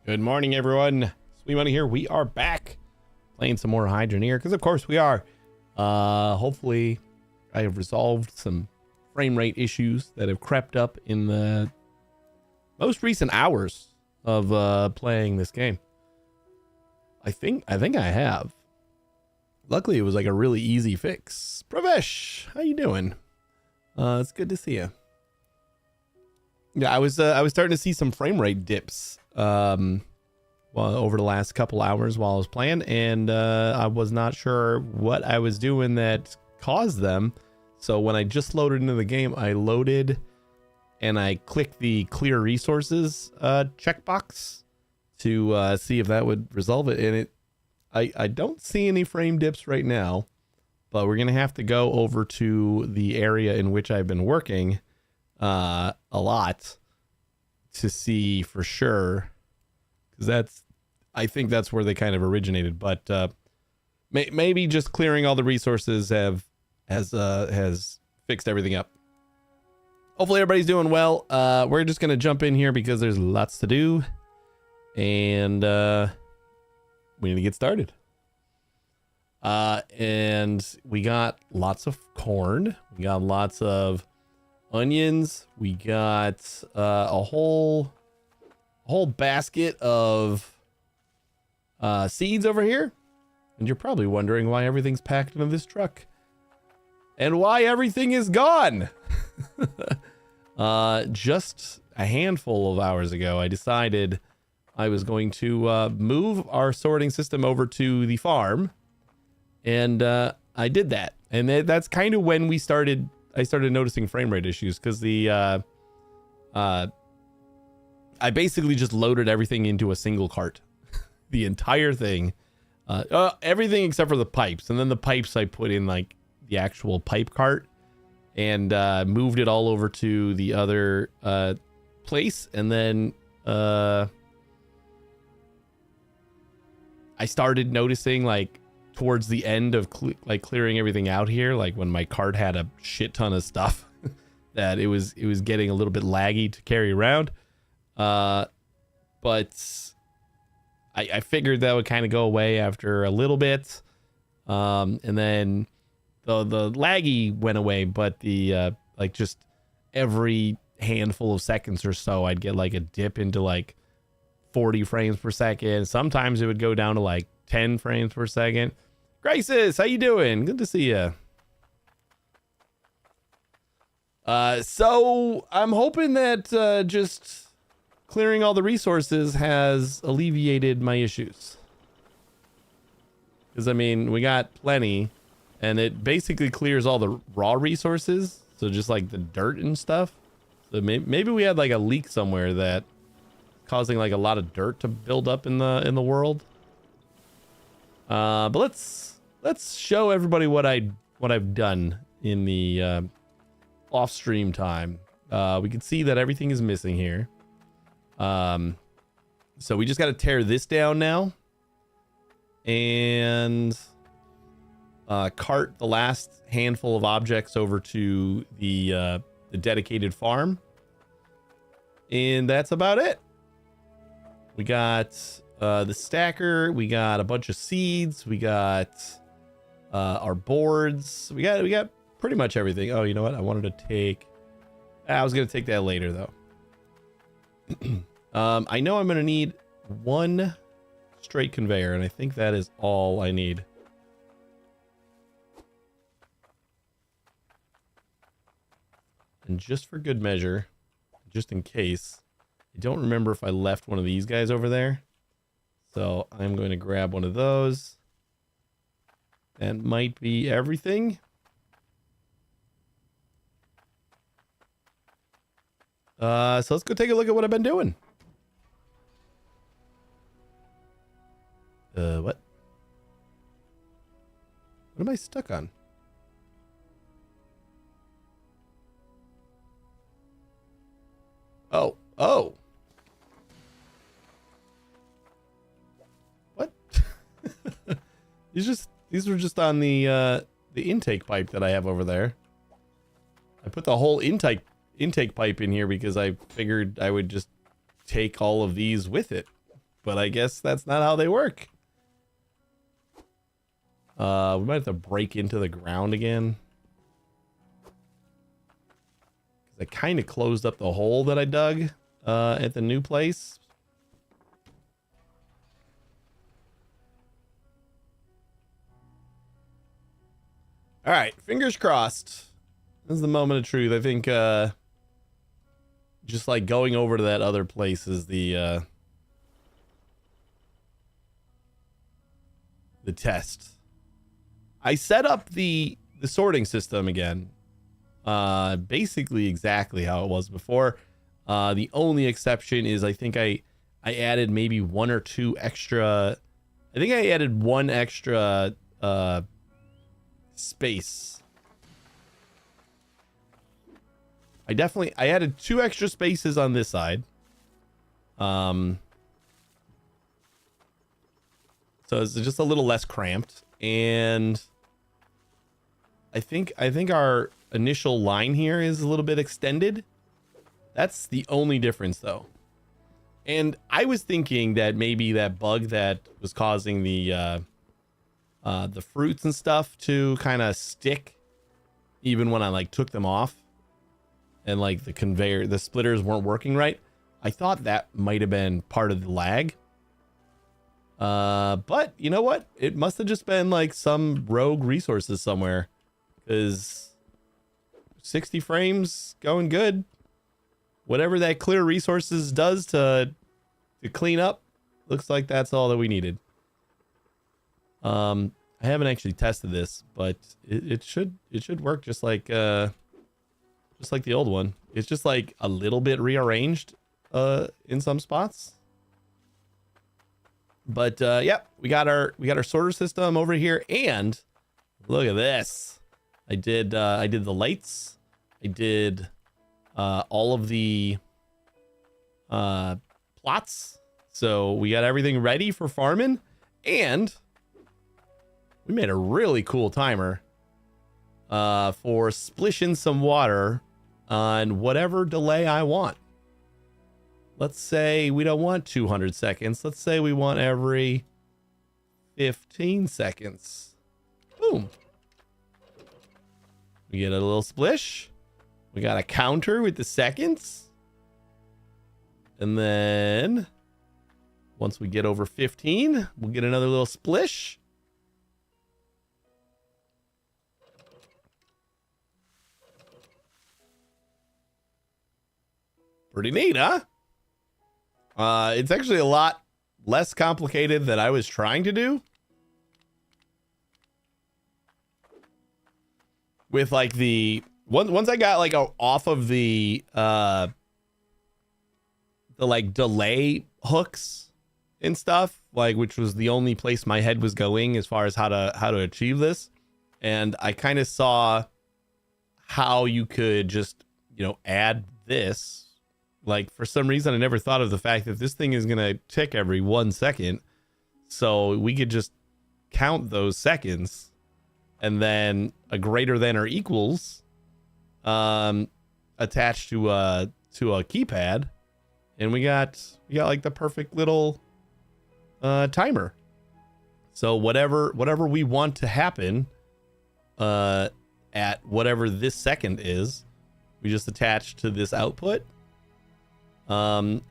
Good morning, everyone. Sweet Money here. We are back playing some more Hydroneer because, of course, we are. Hopefully, I have resolved some frame rate issues that have crept up in the most recent hours of playing this game. I think I have. Luckily, it was like a really easy fix. Pravesh, how you doing? It's good to see you. Yeah, I was starting to see some frame rate dips well, over the last couple hours while I was playing, and I was not sure what I was doing that caused them. So when I just loaded into the game, I loaded and I clicked the clear resources checkbox to see if that would resolve it, and I don't see any frame dips right now, but we're gonna have to go over to the area in which I've been working a lot to see for sure, because I think that's where they kind of originated. But maybe just clearing all the resources has fixed everything up. Hopefully everybody's doing well. We're just gonna jump in here because there's lots to do, and we need to get started. And we got lots of corn. We got lots of onions. We got a whole basket of seeds over here. And you're probably wondering why everything's packed into this truck and why everything is gone. Just a handful of hours ago, I decided I was going to move our sorting system over to the farm, and I did that. And that's kind of when I started noticing frame rate issues, because I basically just loaded everything into a single cart. The entire thing, everything except for the pipes, and then the pipes I put in like the actual pipe cart, and moved it all over to the other place. And then I started noticing, like, towards the end of clearing everything out here, like when my cart had a shit ton of stuff, that it was getting a little bit laggy to carry around. But I figured that would kind of go away after a little bit. And then the laggy went away, but the like just every handful of seconds or so, I'd get like a dip into like 40 frames per second. Sometimes it would go down to like 10 frames per second. Graces, how you doing? Good to see you. So I'm hoping that just clearing all the resources has alleviated my issues. Because, I mean, we got plenty, and it basically clears all the raw resources. So just like the dirt and stuff. So maybe we had like a leak somewhere that causing like a lot of dirt to build up in the world. But let's show everybody what I've done in the off stream time. We can see that everything is missing here. So we just got to tear this down now, and cart the last handful of objects over to the dedicated farm, and that's about it. We got the stacker, we got a bunch of seeds, we got our boards, we got pretty much everything. Oh, you know what? I wanted to take, I was gonna take that later though. I know I'm gonna need one straight conveyor, and I think that is all I need. And just for good measure, just in case, I don't remember if I left one of these guys over there. So I'm going to grab one of those. That might be everything. So let's go take a look at what I've been doing. What? What am I stuck on? Oh. What? These were just on the intake pipe that I have over there. I put the whole intake pipe in here because I figured I would just take all of these with it. but I guess that's not how they work. We might have to break into the ground again. Because I kind of closed up the hole that I dug at the new place. All right, fingers crossed. This is the moment of truth. I think just like going over to that other place is the test. I set up the sorting system again. Basically exactly how it was before. The only exception is I think I added maybe one or two extra. I think I added one extra space. I added two extra spaces on this side. So it's just a little less cramped, and I think our initial line here is a little bit extended. That's the only difference though. And I was thinking that maybe that bug that was causing the fruits and stuff to kind of stick even when I like took them off and like the splitters weren't working right. I thought that might have been part of the lag. But you know what? It must have just been like some rogue resources somewhere, because 60 frames going good. Whatever that clear resources does to clean up, looks like that's all that we needed. I haven't actually tested this, but it should work just like the old one. It's just like a little bit rearranged in some spots. But yep, we got our sorter system over here, and look at this. I did the lights. I did all of the plots. So we got everything ready for farming, and we made a really cool timer for splishing some water on whatever delay I want. Let's say we don't want 200 seconds. Let's say we want every 15 seconds. Boom. We get a little splish. We got a counter with the seconds. And then once we get over 15, we'll get another little splish. Pretty neat, huh? It's actually a lot less complicated than I was trying to do. With like once I got like off of the like delay hooks and stuff, like, which was the only place my head was going as far as how to achieve this. And I kind of saw how you could just, add this. Like, for some reason, I never thought of the fact that this thing is going to tick every 1 second. So we could just count those seconds, and then a greater than or equals attached to a keypad. And we got like the perfect little timer. So whatever we want to happen at whatever this second is, we just attach to this output. And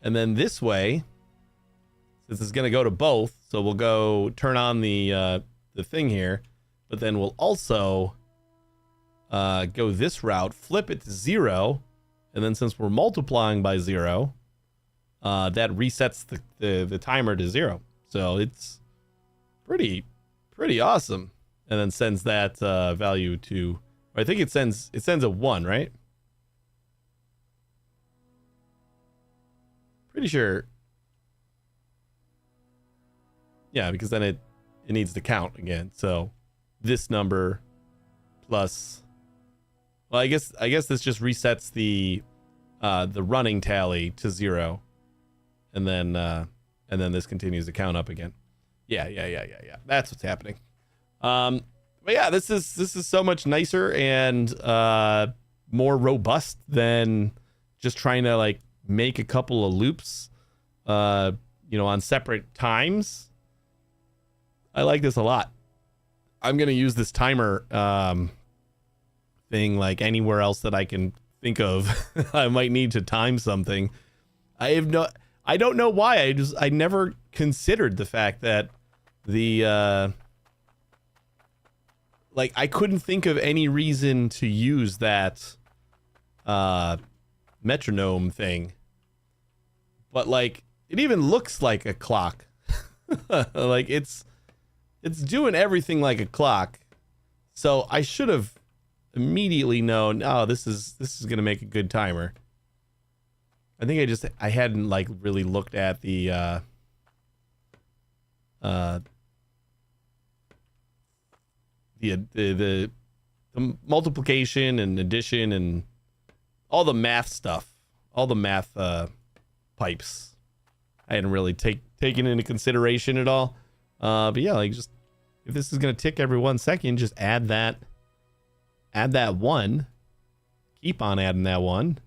then this way, since it's going to go to both, so we'll go turn on the thing here, but then we'll also go this route, flip it to 0, and then since we're multiplying by 0, that resets the timer to 0. So it's pretty awesome. And then sends that value to, I think it sends a 1, right? Pretty sure. Yeah, because then it needs to count again. So this number plus, well, I guess this just resets the running tally to 0, and then this continues to count up again. Yeah. That's what's happening. But yeah, this is so much nicer and more robust than just trying to like make a couple of loops you know, on separate times. I like this a lot. I'm going to use this timer thing like anywhere else that I can think of. I might need to time something. I don't know why. I never considered the fact that the like I couldn't think of any reason to use that metronome thing. But like it even looks like a clock. Like it's doing everything like a clock. So I should have immediately known, oh, this is going to make a good timer. I think I hadn't like really looked at the multiplication and addition and all the math stuff, all the math pipes. I hadn't really taken into consideration at all. But yeah, like just if this is gonna tick every 1 second, just add that one. Keep on adding that one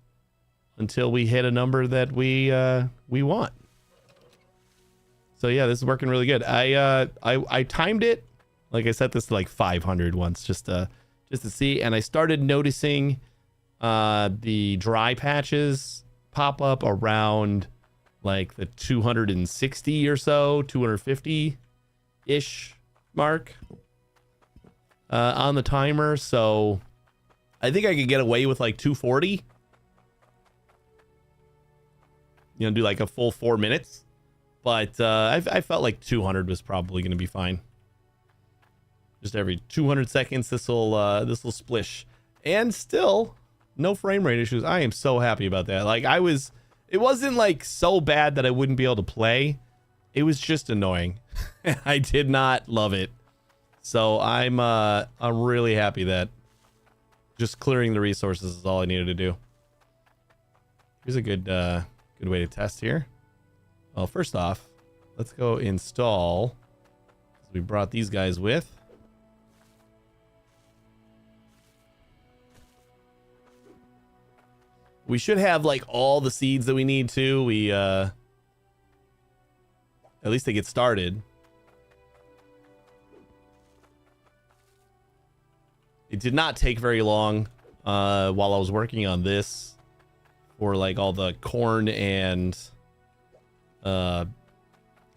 until we hit a number that we want. So yeah, this is working really good. I timed it. Like I set this to like 500 once just to see, and I started noticing the dry patches pop up around like the 260 or so, 250 ish mark on the timer. So I think I could get away with like 240. You know, do like a full 4 minutes. But I felt like 200 was probably going to be fine. Just every 200 seconds, this will splish, and still no frame rate issues. I am so happy about that. Like it wasn't like so bad that I wouldn't be able to play. It was just annoying. I did not love it. So I'm really happy that just clearing the resources is all I needed to do. Here's a good way to test here. Well, first off, let's go install. We brought these guys with. We should have like all the seeds that we need to. We at least they get started. It did not take very long while I was working on this for like all the corn and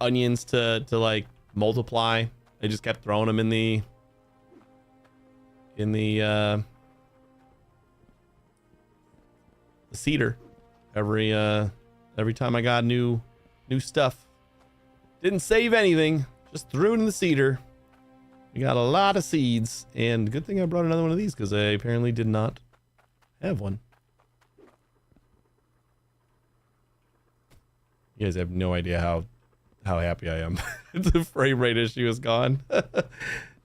onions to like multiply. I just kept throwing them in the seeder every time I got new stuff. Didn't save anything, just threw it in the seeder. We got a lot of seeds, and good thing I brought another one of these because I apparently did not have one. You guys have no idea how happy I am. The frame rate issue is gone. If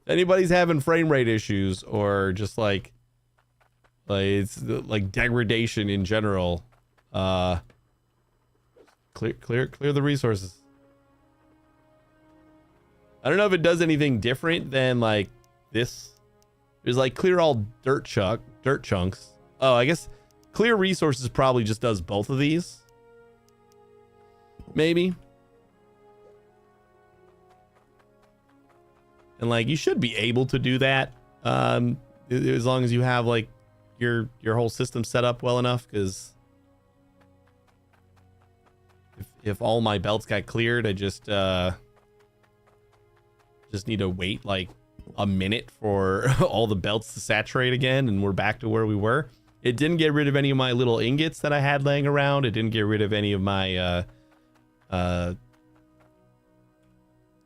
anybody's having frame rate issues or just like it's like degradation in general, clear the resources. I don't know if it does anything different than like this. There's like clear all dirt chunks. Oh, I guess clear resources probably just does both of these. Maybe. And like you should be able to do that as long as you have like your whole system set up well enough, because if all my belts got cleared, I just need to wait like a minute for all the belts to saturate again, and we're back to where we were. It didn't get rid of any of my little ingots that I had laying around. It didn't get rid of any of my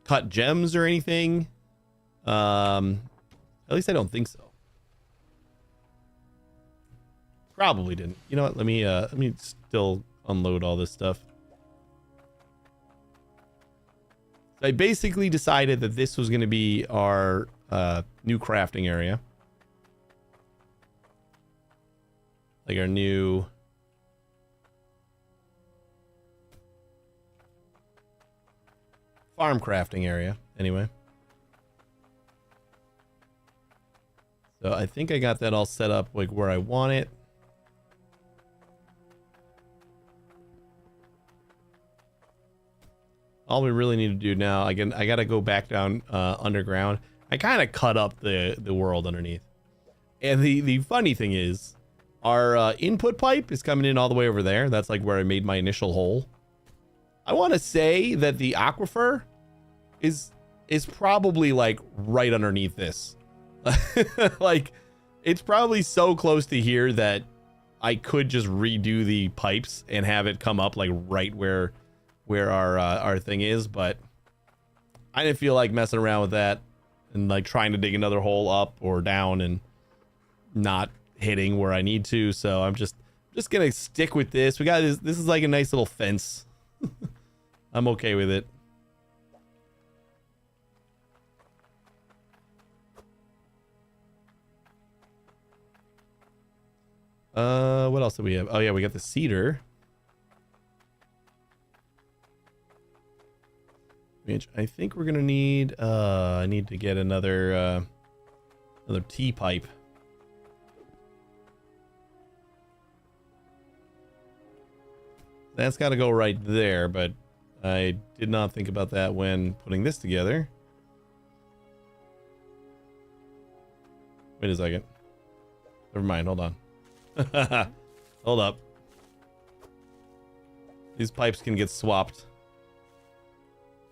cut gems or anything. At least I don't think so. Probably didn't. You know what? Let me still unload all this stuff. I basically decided that this was going to be our new crafting area. Like our new farm crafting area, anyway. So I think I got that all set up like where I want it. all we really need to do now, I gotta go back down underground. I kind of cut up the world underneath. And the funny thing is, our input pipe is coming in all the way over there. That's like where I made my initial hole. I want to say that the aquifer is probably like right underneath this. Like, it's probably so close to here that I could just redo the pipes and have it come up like right where our thing is, but I didn't feel like messing around with that and like trying to dig another hole up or down and not hitting where I need to. So I'm just gonna stick with this. We got this. This is like a nice little fence. I'm okay with it. What else do we have? Oh yeah, we got the cedar, which I think we're gonna need. I need to get another T pipe. That's got to go right there, but I did not think about that when putting this together. Wait a second. Never mind. Hold on. Hold up. These pipes can get swapped.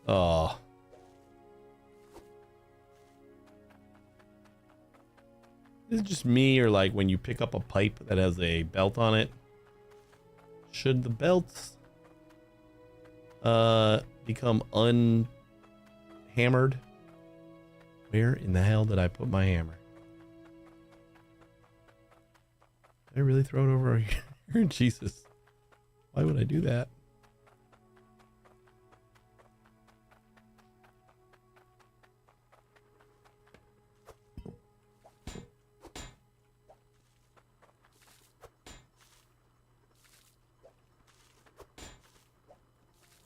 Oh. Is it just me, or like when you pick up a pipe that has a belt on it? Should the belts become unhammered? Where in the hell did I put my hammer? Did I really throw it over here? Jesus. Why would I do that?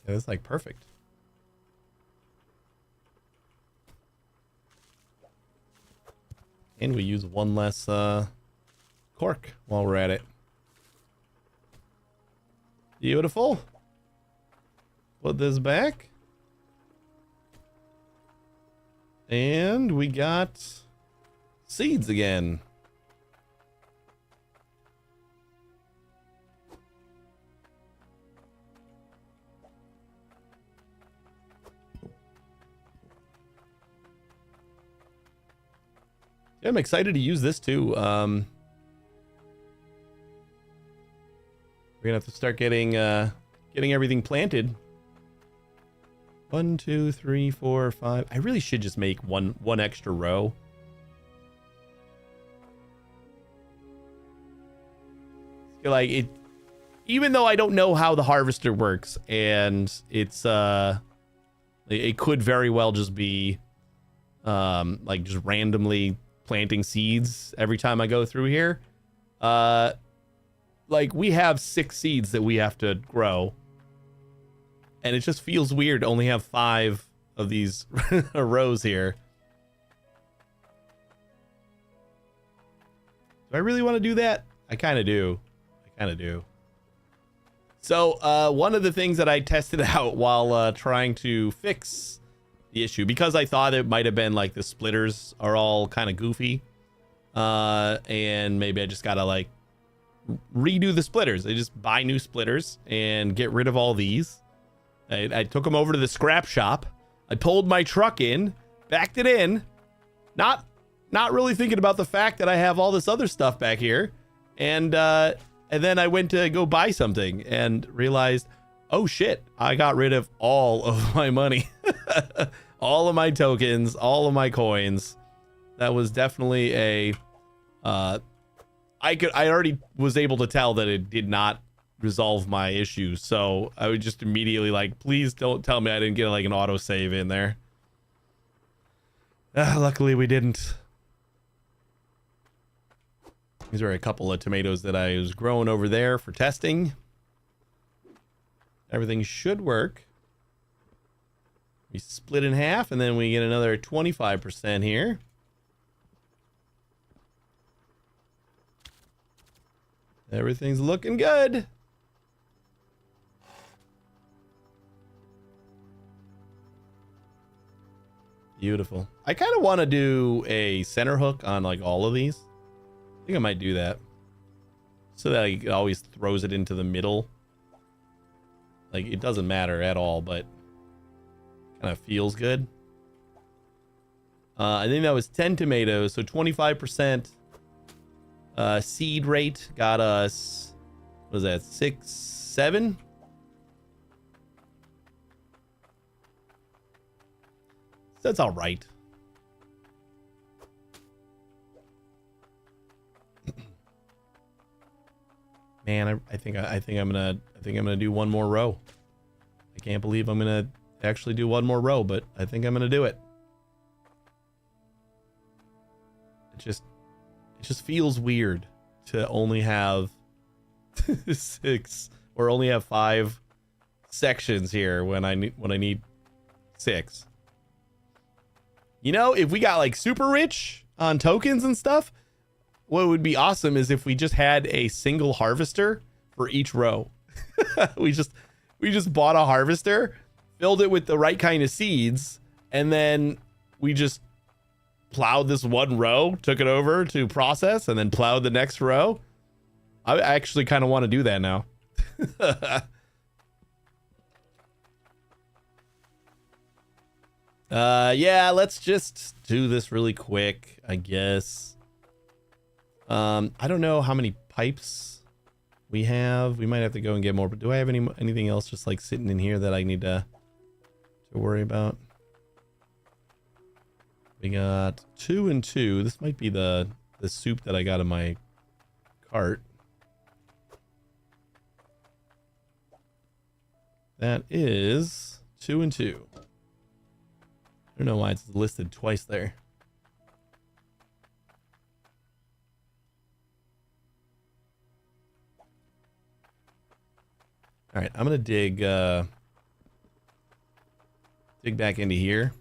Yeah, that's like perfect. And we use one less cork while we're at it. Beautiful. Put this back. And we got seeds again. Yeah, I'm excited to use this too. We're gonna have to start getting everything planted. 1, 2, 3, 4, 5. I really should just make one extra row. Like it, even though I don't know how the harvester works, and it's it could very well just be like just randomly planting seeds every time I go through here. Like we have 6 seeds that we have to grow, and it just feels weird to only have 5 of these rows here. Do I really want to do that? I kind of do. So one of the things that I tested out while trying to fix the issue, because I thought it might have been like the splitters are all kind of goofy, and maybe I just gotta like redo the splitters. I just buy new splitters and get rid of all these. I took them over to the scrap shop. I pulled my truck in, backed it in, not really thinking about the fact that I have all this other stuff back here, and then I went to go buy something and realized, oh shit, I got rid of all of my money. All of my tokens, all of my coins. That was definitely a I already was able to tell that it did not resolve my issue, so I would just immediately like, please don't tell me I didn't get like an autosave in there. Luckily we didn't. These are a couple of tomatoes that I was growing over there for testing. Everything should work. We split in half, and then we get another 25% here. Everything's looking good. Beautiful. I kind of want to do a center hook on like all of these. I think I might do that. So that it always throws it into the middle. Like it doesn't matter at all, but kind of feels good. I think that was 10 tomatoes, so 25% seed rate got us, what was that, 6, 7? That's all right. Man, I think I'm gonna do one more row. I can't believe I'm gonna actually do one more row, but I think I'm gonna do it. It just feels weird to only have 6 or only have 5 sections here when I need 6. You know, if we got like super rich on tokens and stuff, what would be awesome is if we just had a single harvester for each row. we just bought a harvester, filled it with the right kind of seeds, and then we just plowed this one row, took it over to process, and then plowed the next row. I actually kind of want to do that now. Yeah, let's just do this really quick, I guess. I don't know how many pipes we have. We might have to go and get more, but do I have anything else just like sitting in here that I need to worry about? We got 2 and 2. This might be the soup that I got in my cart. That is 2 and 2. I don't know why it's listed twice there. All right, I'm gonna dig back into here.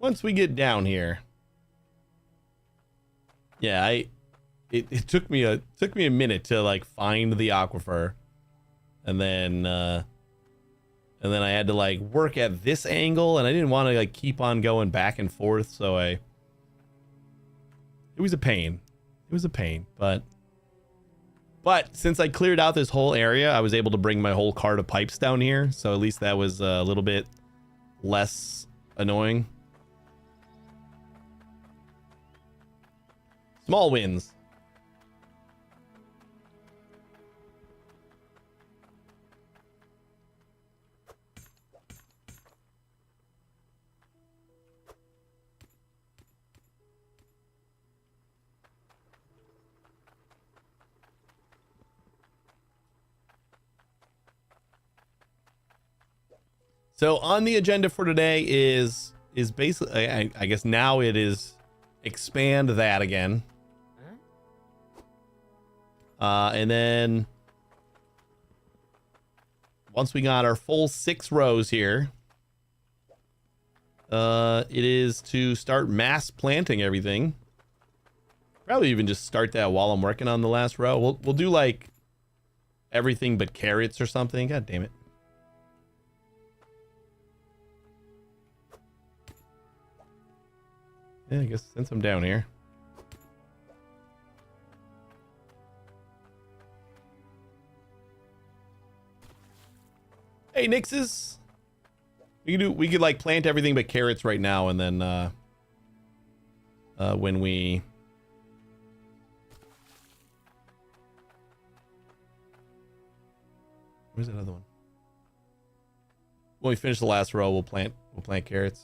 Once we get down here, yeah, it took me a minute to like find the aquifer, and then I had to like work at this angle, and I didn't want to like keep on going back and forth, so it was a pain. It was a pain, but since I cleared out this whole area, I was able to bring my whole cart of pipes down here, so at least that was a little bit less annoying. Small wins. So on the agenda for today is basically, I guess now it is expand that again. And then once we got our full 6 rows here, it is to start mass planting everything. Probably even just start that while I'm working on the last row. We'll do like everything but carrots or something. God damn it. Yeah, I guess since I'm down here. Hey, Nixes. We could like plant everything but carrots right now, and then when we where's that other one? When we finish the last row, we'll plant carrots.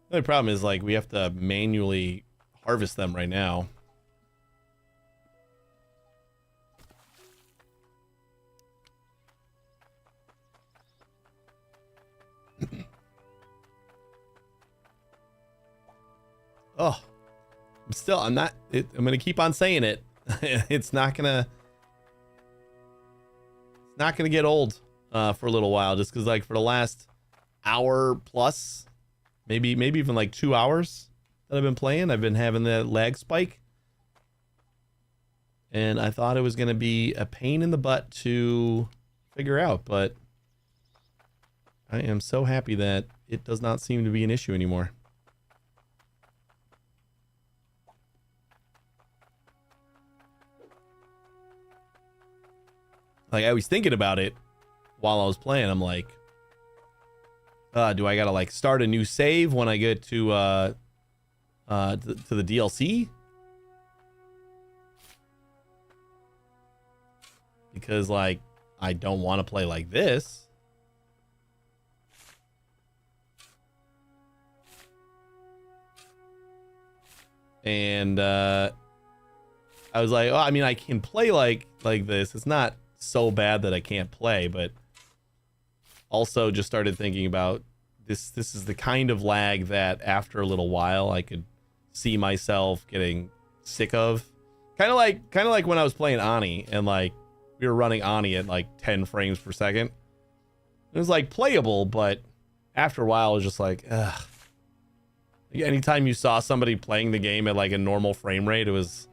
The only problem is like we have to manually harvest them right now. Oh, I'm not. I'm gonna keep on saying it. It's not gonna It's not going to get old for a little while, just because like for the last hour plus, maybe even like 2 hours that I've been playing, I've been having that lag spike. And I thought it was going to be a pain in the butt to figure out, but I am so happy that it does not seem to be an issue anymore. Like, I was thinking about it while I was playing. I'm like, do I gotta like start a new save when I get to the DLC? Because like I don't want to play like this. And I was like, oh, I mean, I can play like this. It's not so bad that I can't play, but also just started thinking about this is the kind of lag that after a little while I could see myself getting sick of. Kind of like when I was playing Ani and like we were running Ani at like 10 frames per second. It was like playable, but after a while it was just like, ugh. Anytime you saw somebody playing the game at like a normal frame rate, it was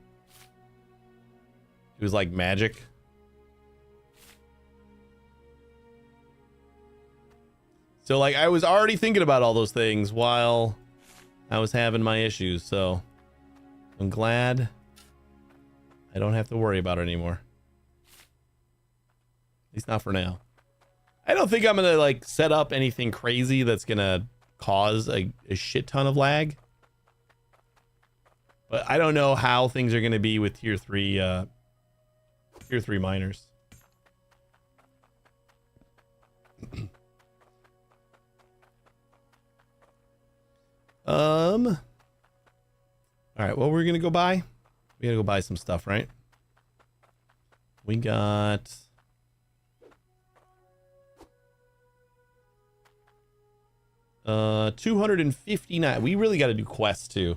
like magic. So like I was already thinking about all those things while I was having my issues, so I'm glad I don't have to worry about it anymore. At least not for now. I don't think I'm gonna like set up anything crazy that's gonna cause a shit ton of lag. But I don't know how things are gonna be with tier 3 miners. All right, well, we're gonna go buy. We gotta go buy some stuff, right? We got $259. We really got to do quests too.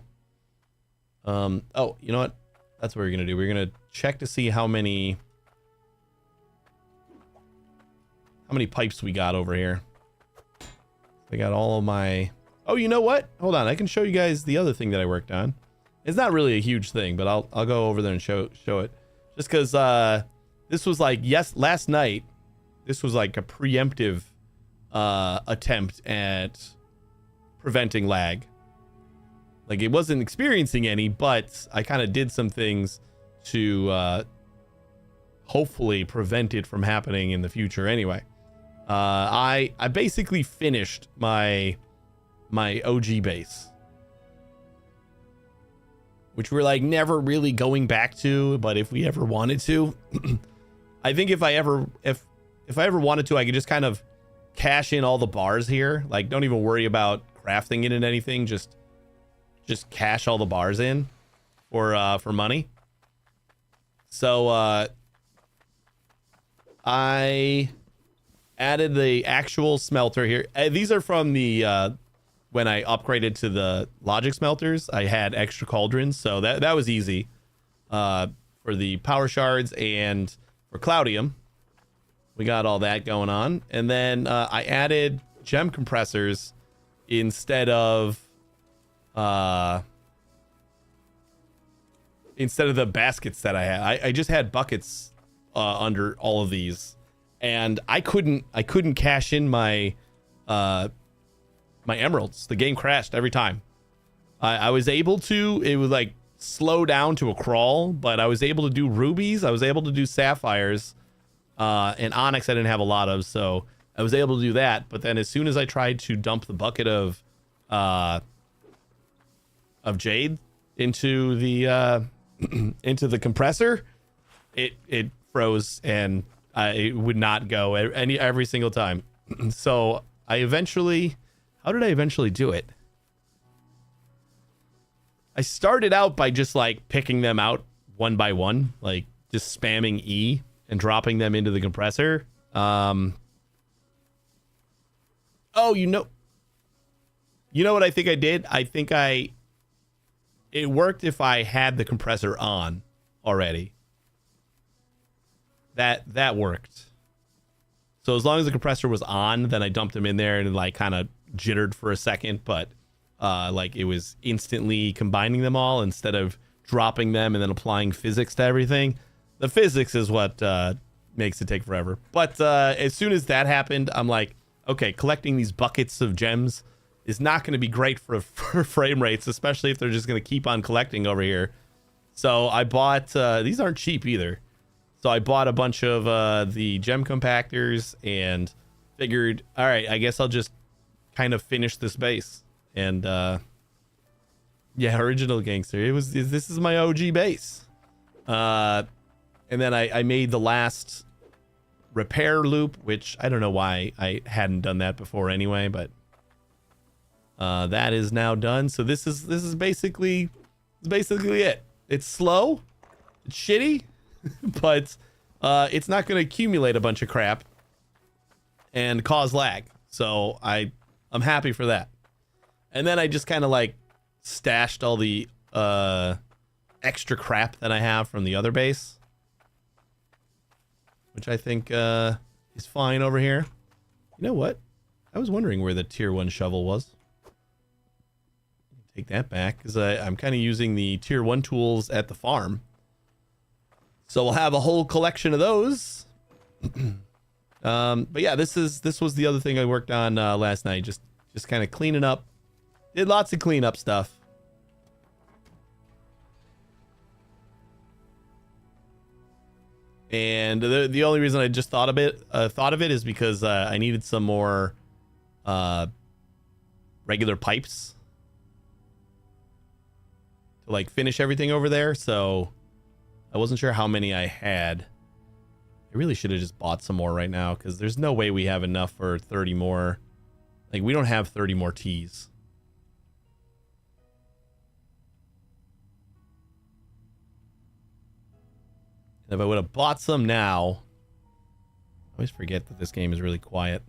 Oh, you know what? That's what we're gonna do. We're gonna check to see how many pipes we got over here. I got all of my. Oh, you know what? Hold on. I can show you guys the other thing that I worked on. It's not really a huge thing, but I'll go over there and show it. Just because this was like last night. This was like a preemptive attempt at preventing lag. Like it wasn't experiencing any, but I kind of did some things to hopefully prevent it from happening in the future. Anyway, I basically finished my OG base, which we're like never really going back to, but if we ever wanted to, I think if I ever wanted to, I could just kind of cash in all the bars here. Like don't even worry about crafting it and anything. Just cash all the bars in for money. So I added the actual smelter here. These are from the when I upgraded to the logic smelters. I had extra cauldrons, so that was easy for the power shards and for Cloudium. We got all that going on, and then I added gem compressors instead of the baskets that I had. I just had buckets under all of these, and I couldn't cash in my my emeralds. The game crashed every time. I was able to. It was like slow down to a crawl, but I was able to do rubies. I was able to do sapphires, and onyx I didn't have a lot of, so I was able to do that. But then as soon as I tried to dump the bucket of jade into the into the compressor, it froze and it would not go every single time. So I eventually, how did I eventually do it? I started out by just like picking them out one by one, like just spamming E and dropping them into the compressor. Oh, you know what I think I did? I think it worked if I had the compressor on already. That worked. So as long as the compressor was on, then I dumped them in there and like kind of jittered for a second, but like it was instantly combining them all instead of dropping them and then applying physics to everything. The physics is what makes it take forever. But as soon as that happened, I'm like, okay, collecting these buckets of gems is not going to be great for frame rates, especially if they're just going to keep on collecting over here. So I bought, these aren't cheap either. So I bought a bunch of the gem compactors and figured, all right, I guess I'll just kind of finish this base. And yeah, original gangster. This is my OG base. And then I made the last repair loop, which I don't know why I hadn't done that before anyway, but that is now done. So this is basically it. It's slow, it's shitty, but it's not going to accumulate a bunch of crap and cause lag. So I'm happy for that. And then I just kind of like stashed all the extra crap that I have from the other base, which I think is fine over here. You know what? I was wondering where the tier 1 shovel was. Take that back, because I'm kind of using the tier 1 tools at the farm. So we'll have a whole collection of those. But yeah, this was the other thing I worked on last night. Just kind of cleaning up. Did lots of cleanup stuff. And the only reason I just thought of it is because I needed some more regular pipes to like finish everything over there. So I wasn't sure how many I had. I really should have just bought some more right now, because there's no way we have enough for 30 more. Like, we don't have 30 more teas. If I would have bought some now, I always forget that this game is really quiet.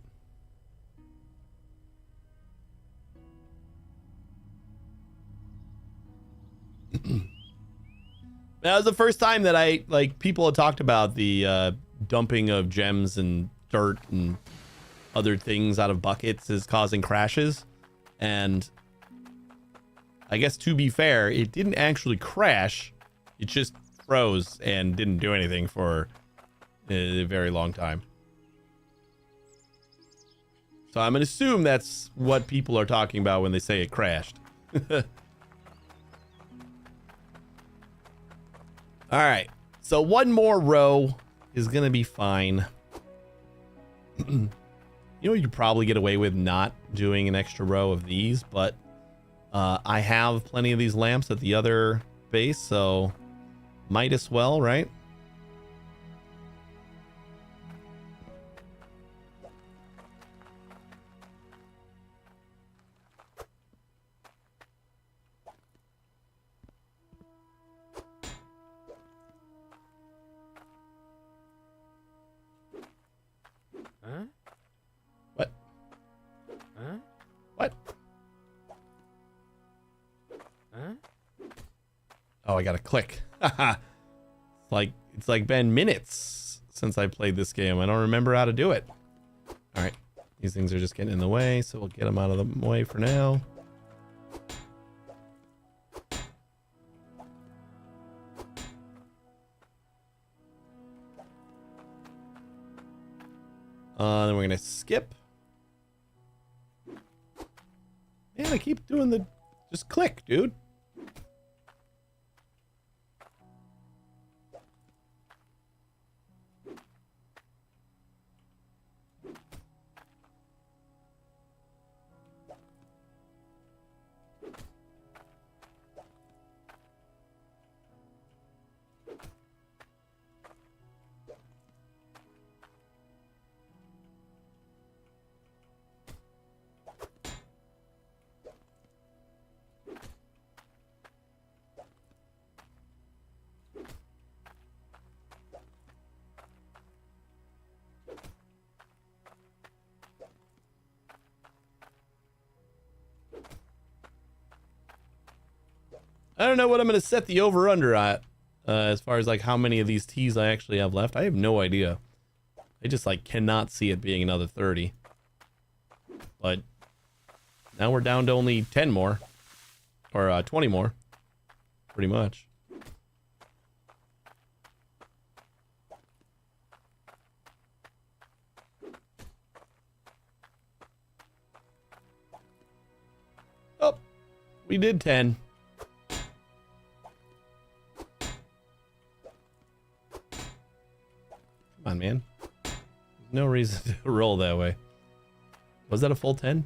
That was the first time that people had talked about the dumping of gems and dirt and other things out of buckets is causing crashes. And I guess, to be fair, it didn't actually crash. It just froze and didn't do anything for a very long time. So I'm gonna assume that's what people are talking about when they say it crashed. All right, so one more row is gonna be fine. You know, you could probably get away with not doing an extra row of these, but I have plenty of these lamps at the other base, so might as well, right? Huh? What? Huh? What? Huh? Oh, I gotta click. It's like been minutes since I played this game. I don't remember how to do it. All right, these things are just getting in the way, so we'll get them out of the way for now. Then we're gonna skip. Man, I keep doing the just click, dude. I don't know what I'm going to set the over-under at as far as like how many of these teas I actually have left. I have no idea. I just like cannot see it being another 30. But now we're down to only 10 more. Or 20 more. Pretty much. Oh, we did 10. Come on, man. No reason to roll that way. Was that a full 10?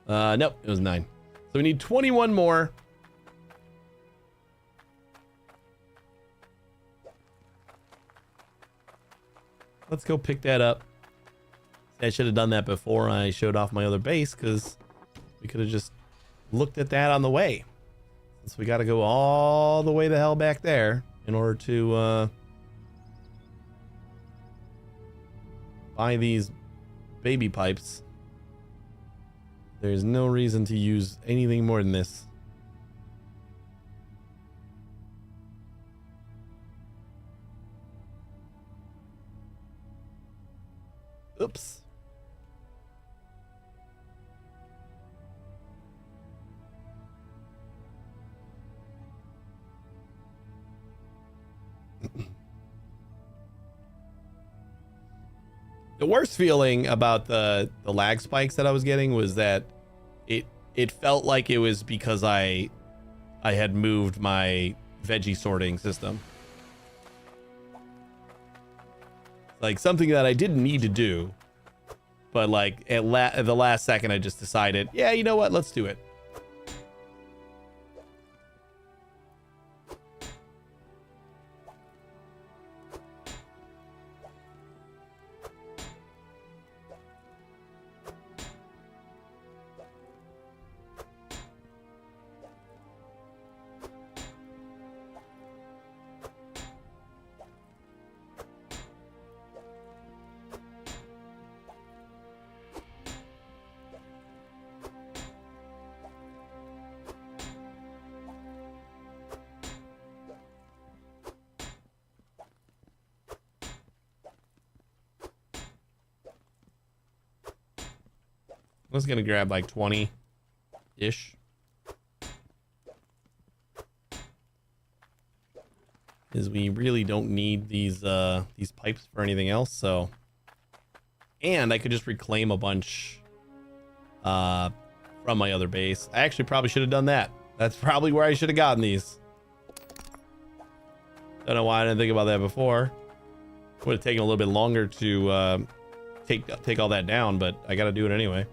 Nope, it was 9. So we need 21 more. Let's go pick that up. I should have done that before I showed off my other base, because we could have just looked at that on the way. Since we got to go all the way the hell back there in order to buy these baby pipes. There's no reason to use anything more than this. Oops. The worst feeling about the lag spikes that I was getting was that it felt like it was because I had moved my veggie sorting system. Like something that I didn't need to do, but like at the last second I just decided, yeah, you know what, let's do it. I was gonna grab like 20-ish. Because we really don't need these pipes for anything else, so. And I could just reclaim a bunch from my other base. I actually probably should have done that. That's probably where I should have gotten these. Don't know why I didn't think about that before. Would have taken a little bit longer to take all that down, but I gotta do it anyway.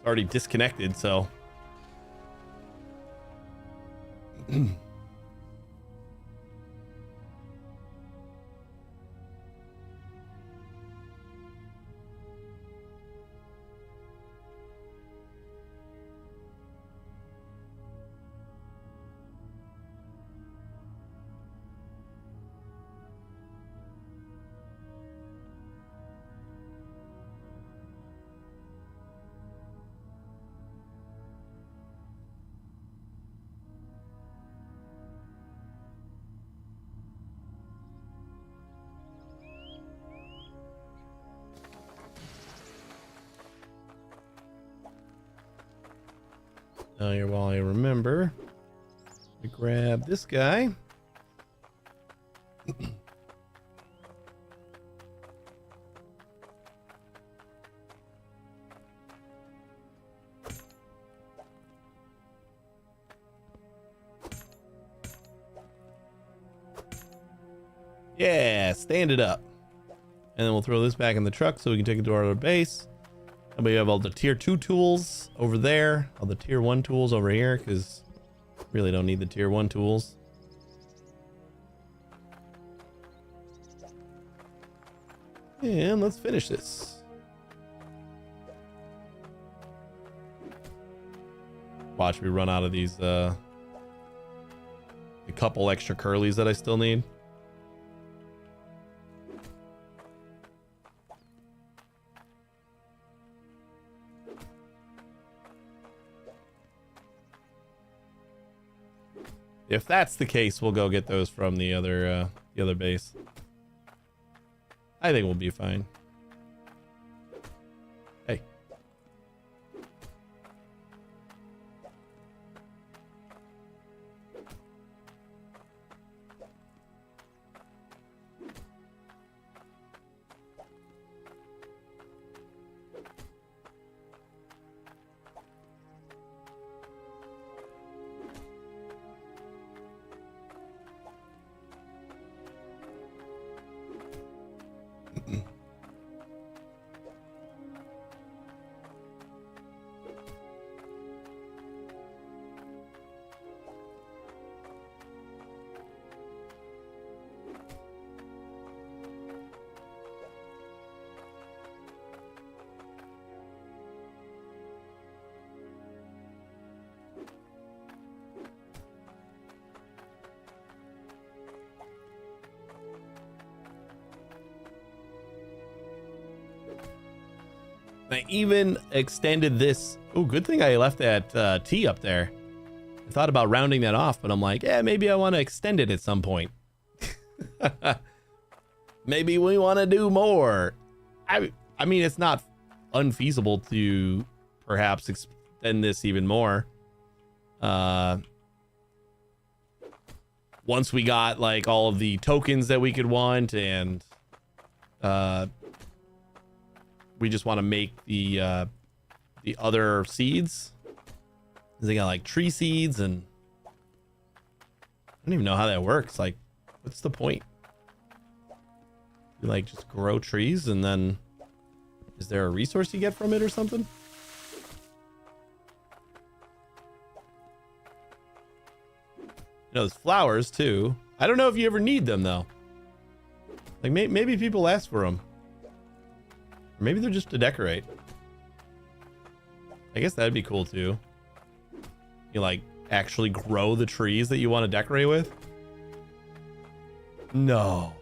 Already disconnected, so here while I remember to grab this guy. Yeah, stand it up. And then we'll throw this back in the truck so we can take it to our other base. And we have all the tier 2 tools over there, all the tier 1 tools over here, because really don't need the tier 1 tools. And let's finish this. Watch me run out of these, the couple extra curlies that I still need. If that's the case, we'll go get those from the other the other base. I think we'll be fine. Hey. I even extended this. Oh, good thing I left that T up there. I thought about rounding that off, but I'm like, yeah, maybe I want to extend it at some point. Maybe we want to do more. I mean, it's not unfeasible to perhaps extend this even more. Once we got like all of the tokens that we could want, and we just want to make the other seeds. They got like tree seeds, and I don't even know how that works. Like, what's the point? You like just grow trees, and then is there a resource you get from it or something? You know, there's flowers too. I don't know if you ever need them though. Like maybe people ask for them. Or maybe they're just to decorate. I guess that'd be cool too. You like actually grow the trees that you want to decorate with? No.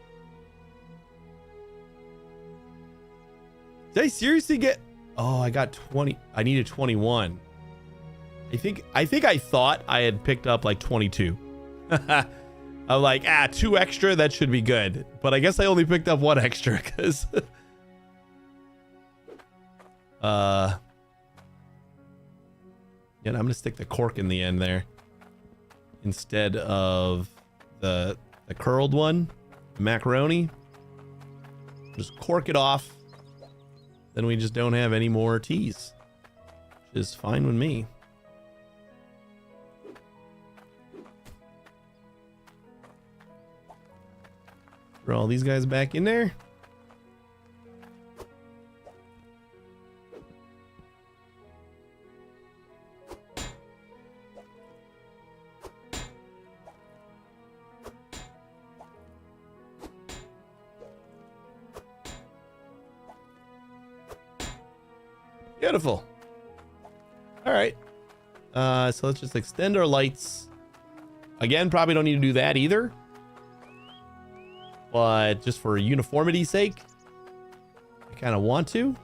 Did I seriously get... Oh, I got 20. I needed 21. I think I thought I had picked up like 22. I'm like, 2 extra, that should be good. But I guess I only picked up 1 extra because yeah, I'm gonna stick the cork in the end there instead of the curled one, the macaroni. Just cork it off. Then we just don't have any more teas, which is fine with me. Throw all these guys back in there. Beautiful. All right. So let's just extend our lights. Again, probably don't need to do that either. But just for uniformity's sake, I kind of want to.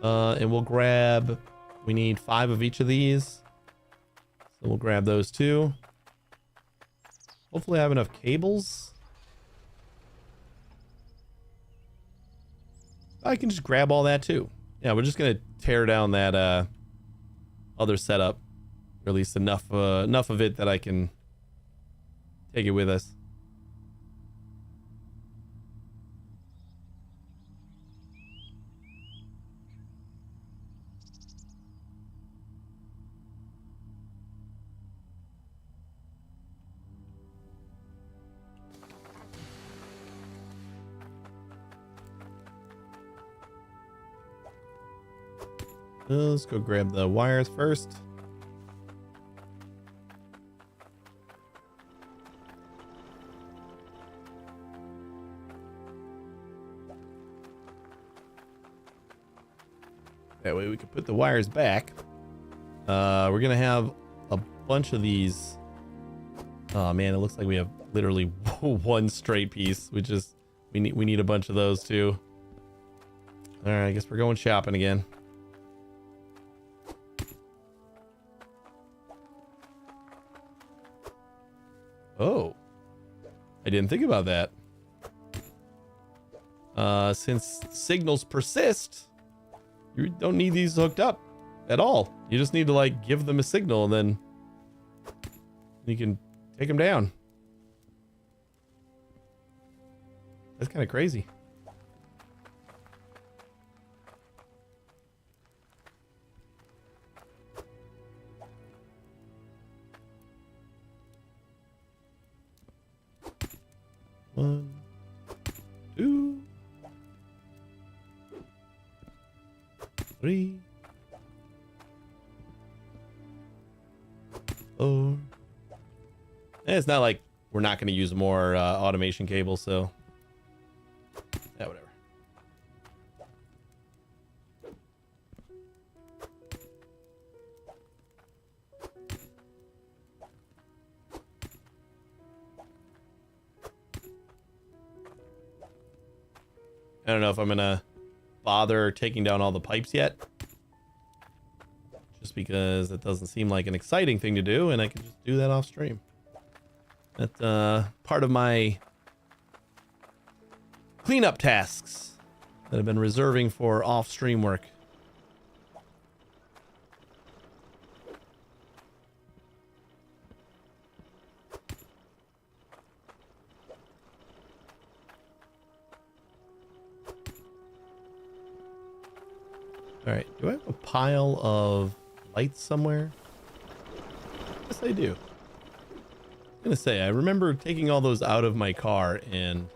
And we'll grab, we need 5 of each of these. So we'll grab those 2. Hopefully I have enough cables. I can just grab all that too. Yeah, we're just gonna tear down that other setup, or at least enough of it that I can take it with us. Let's go grab the wires first. That way we can put the wires back. We're gonna have a bunch of these. Oh man, it looks like we have literally 1 straight piece, which is we need a bunch of those too. All right, I guess we're going shopping again. Oh, I didn't think about that. Since signals persist, you don't need these hooked up at all. You just need to like give them a signal and then you can take them down. That's kind of crazy. One, two, three, four. And it's not like we're not going to use more automation cables, so yeah, whatever. I don't know if I'm gonna bother taking down all the pipes yet, just because it doesn't seem like an exciting thing to do, and I can just do that off stream. That's part of my cleanup tasks that I've been reserving for off stream work. All right, do I have a pile of lights somewhere? Yes, I do. I'm gonna say, I remember taking all those out of my car and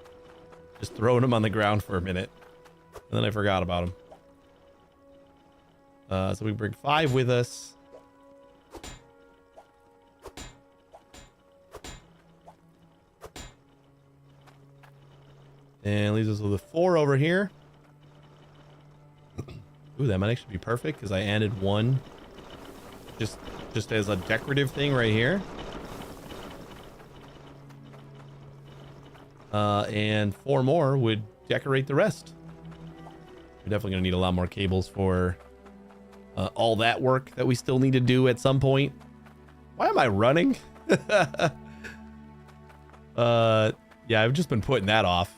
just throwing them on the ground for a minute, and then I forgot about them. So we bring 5 with us. And leaves us with a 4 over here. Ooh, that might actually be perfect because I added 1 just as a decorative thing right here. And 4 more would decorate the rest. We're definitely going to need a lot more cables for all that work that we still need to do at some point. Why am I running? Yeah, I've just been putting that off.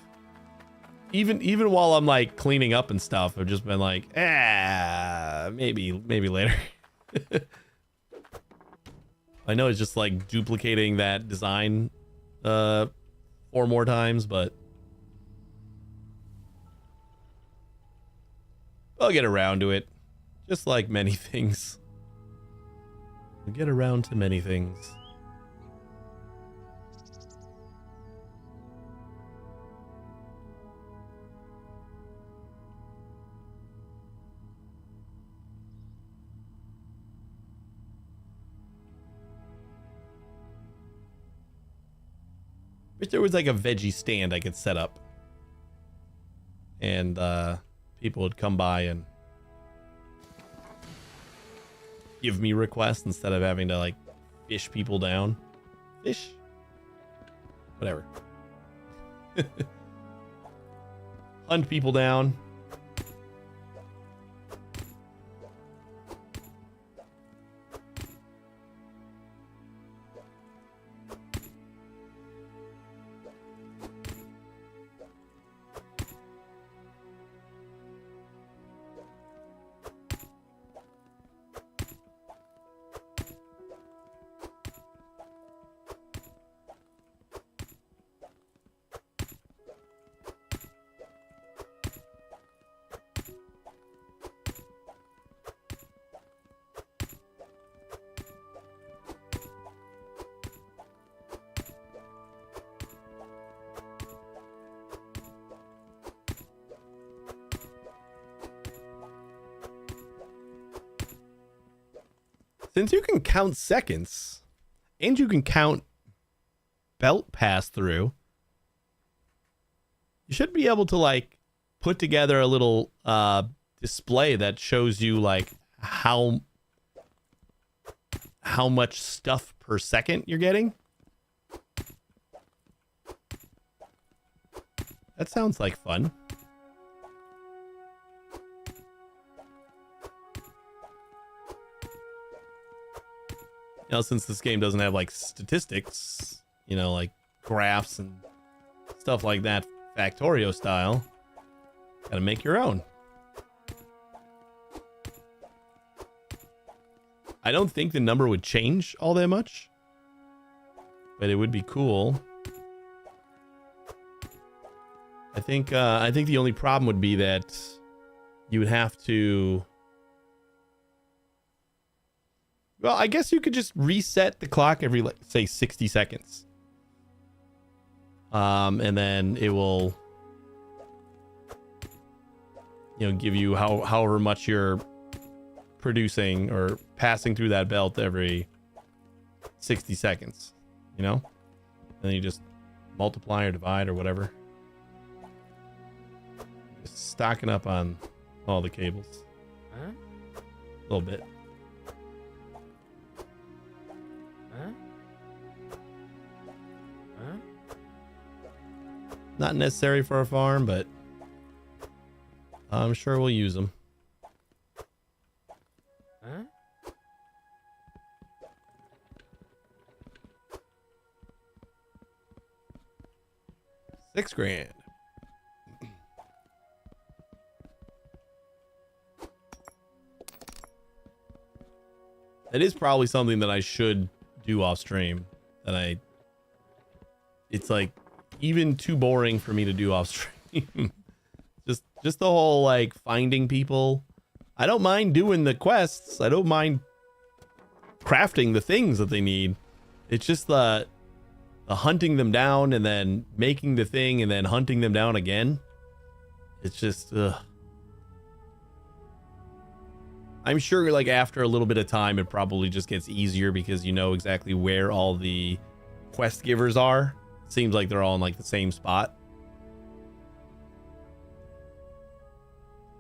Even while I'm like cleaning up and stuff, I've just been like, maybe later. I know it's just like duplicating that design 4 more times, but I'll get around to it. Just like many things. We'll get around to many things. Wish there was like a veggie stand I could set up, and people would come by and give me requests instead of having to like fish people down. Fish? Whatever. Hunt people down. Since you can count seconds and you can count belt pass through, you should be able to like put together a little display that shows you like how much stuff per second you're getting. That sounds like fun. Now, since this game doesn't have like statistics, you know, like graphs and stuff like that, Factorio style. Gotta make your own. I don't think the number would change all that much, but it would be cool. I think the only problem would be that you would have to. Well, I guess you could just reset the clock every, like, say 60 seconds. And then it will, you know, give you however much you're producing or passing through that belt every 60 seconds, you know? And then you just multiply or divide or whatever. Just stocking up on all the cables. Huh? A little bit. Huh? Huh? Not necessary for a farm, but I'm sure we'll use them. Huh? $6,000. That is probably something that I should do off stream. It's like even too boring for me to do off stream. just the whole like finding people. I don't mind doing the quests. I don't mind crafting the things that they need. It's just the hunting them down and then making the thing and then hunting them down again. It's just I'm sure like after a little bit of time it probably just gets easier because you know exactly where all the quest givers are. Seems like they're all in like the same spot.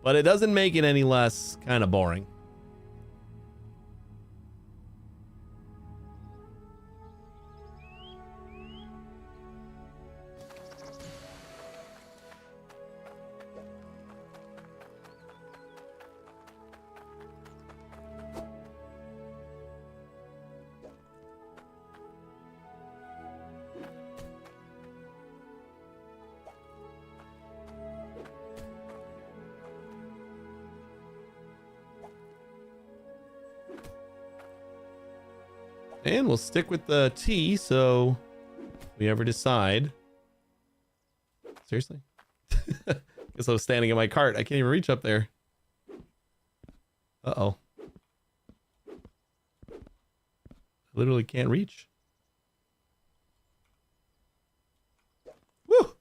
But it doesn't make it any less kind of boring. And we'll stick with the T, so if we ever decide. Seriously? Guess I was standing in my cart. I can't even reach up there. Uh-oh. I literally can't reach. Woo!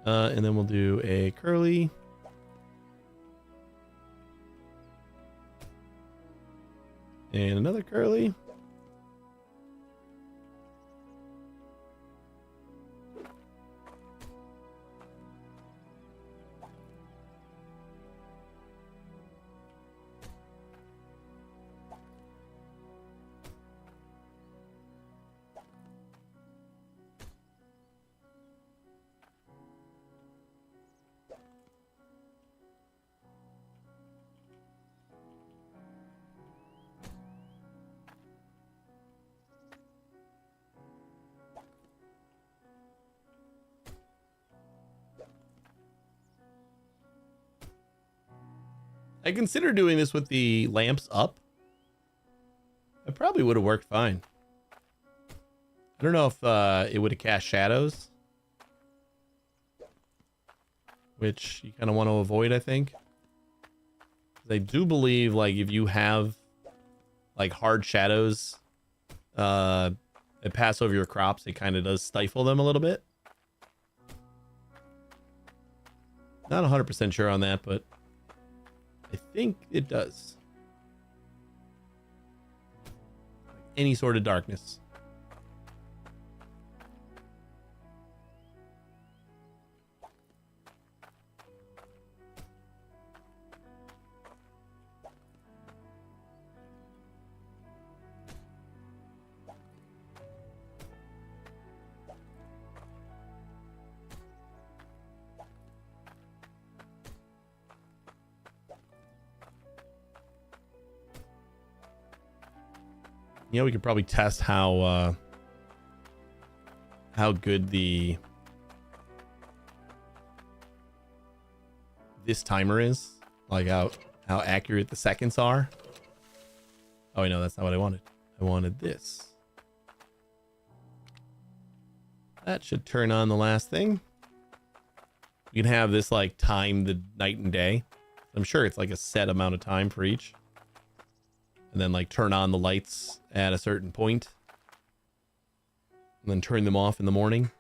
And then we'll do a curly. And another curly. I considered doing this with the lamps up. It probably would have worked fine. I don't know if it would have cast shadows, which you kind of want to avoid, I think. I do believe, like, if you have like hard shadows that pass over your crops, it kind of does stifle them a little bit. Not 100% sure on that, but I think it does. Any sort of darkness. You know, we could probably test how good this timer is, like how accurate the seconds are. Oh, wait, no, that's not what I wanted. I wanted this. That should turn on the last thing. You can have this like time the night and day. I'm sure it's like a set amount of time for each. And then like turn on the lights at a certain point. And then turn them off in the morning.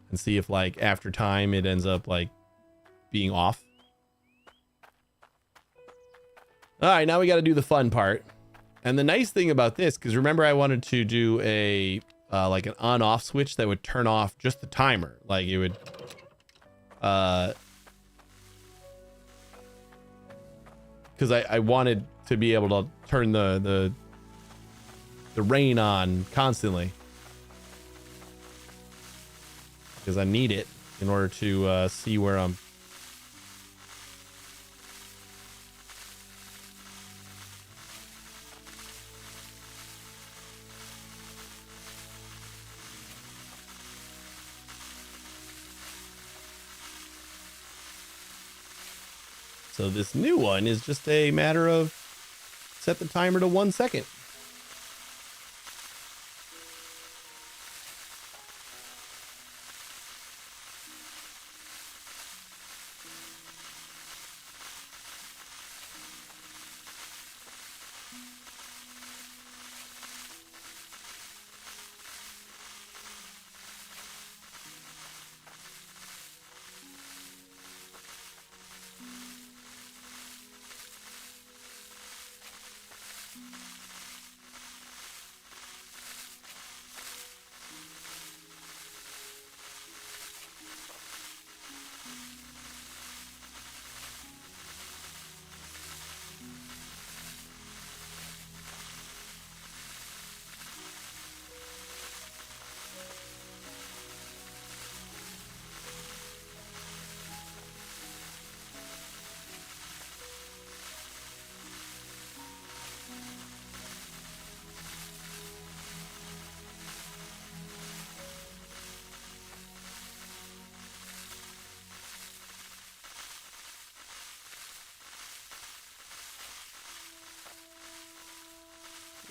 And see if like after time it ends up like being off. All right, now we got to do the fun part. And the nice thing about this, because remember I wanted to do a like an on-off switch that would turn off just the timer. Like it would because I wanted to be able to turn the rain on constantly, because I need it in order to see where I'm. So this new one is just a matter of set the timer to 1 second.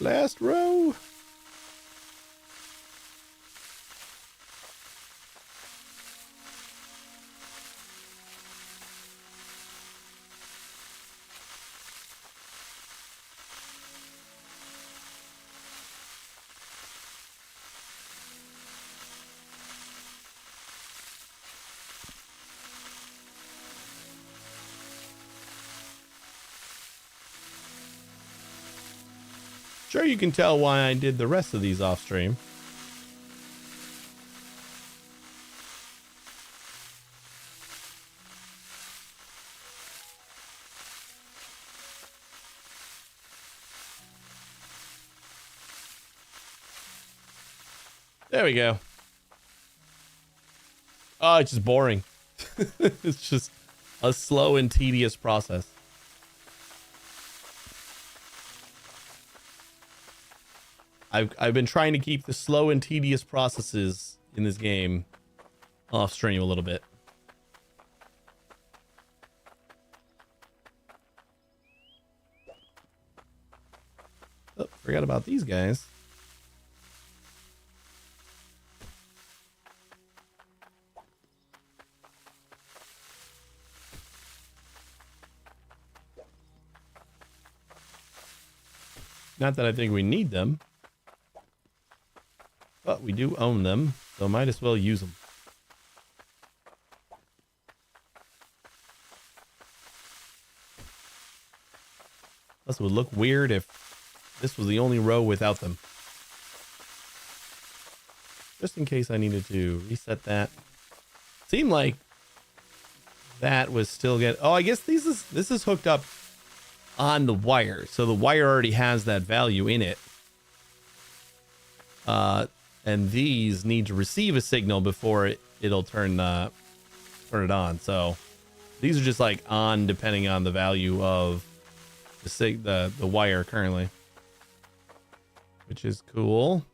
Last row. Sure, you can tell why I did the rest of these off stream. There we go. Oh, it's just boring. It's just a slow and tedious process. I've been trying to keep the slow and tedious processes in this game off stream a little bit. Oh, forgot about these guys. Not that I think we need them, but we do own them, so might as well use them. Plus, it would look weird if this was the only row without them. Just in case I needed to reset that. Seemed like that was still get. Oh, I guess this is hooked up on the wire, so the wire already has that value in it. And these need to receive a signal before it'll turn it on. So these are just like on depending on the value of the wire currently. which is cool.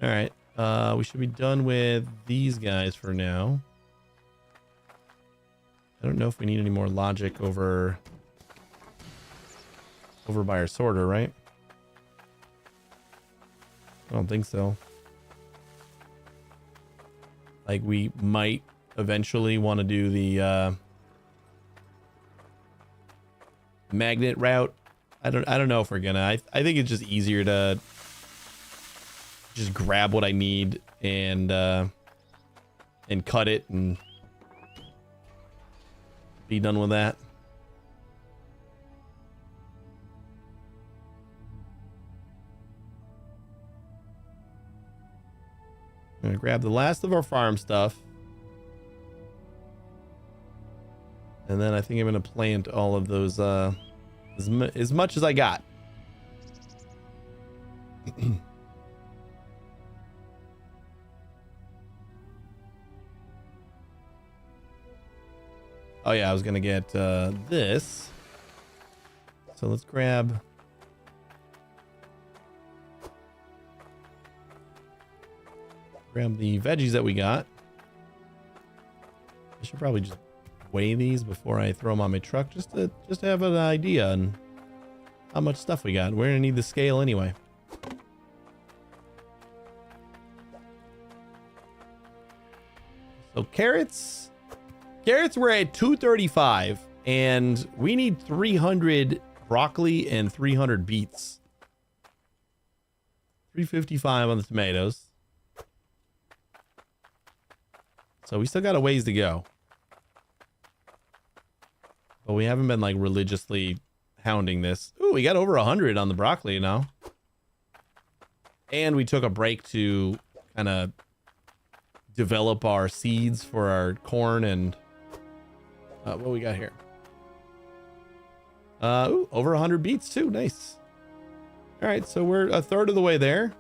All right. We should be done with these guys for now. I don't know if we need any more logic over by our sorter, right? I don't think so. Like, we might eventually want to do the magnet route. I don't know if we're gonna. I think it's just easier to just grab what I need and cut it and be done with that. I'm gonna grab the last of our farm stuff. And then I think I'm gonna plant all of those as much as I got. Oh yeah, I was gonna get this. So let's grab the veggies that we got. I should probably just weigh these before I throw them on my truck, just to have an idea on how much stuff we got. We're gonna need the scale anyway. So carrots were at 235, and we need 300 broccoli and 300 beets. 355 on the tomatoes. So we still got a ways to go. But we haven't been like religiously hounding this. Ooh, we got over 100 on the broccoli now. And we took a break to kind of develop our seeds for our corn and what we got here. Ooh, over 100 beets too. Nice. All right, so we're a third of the way there.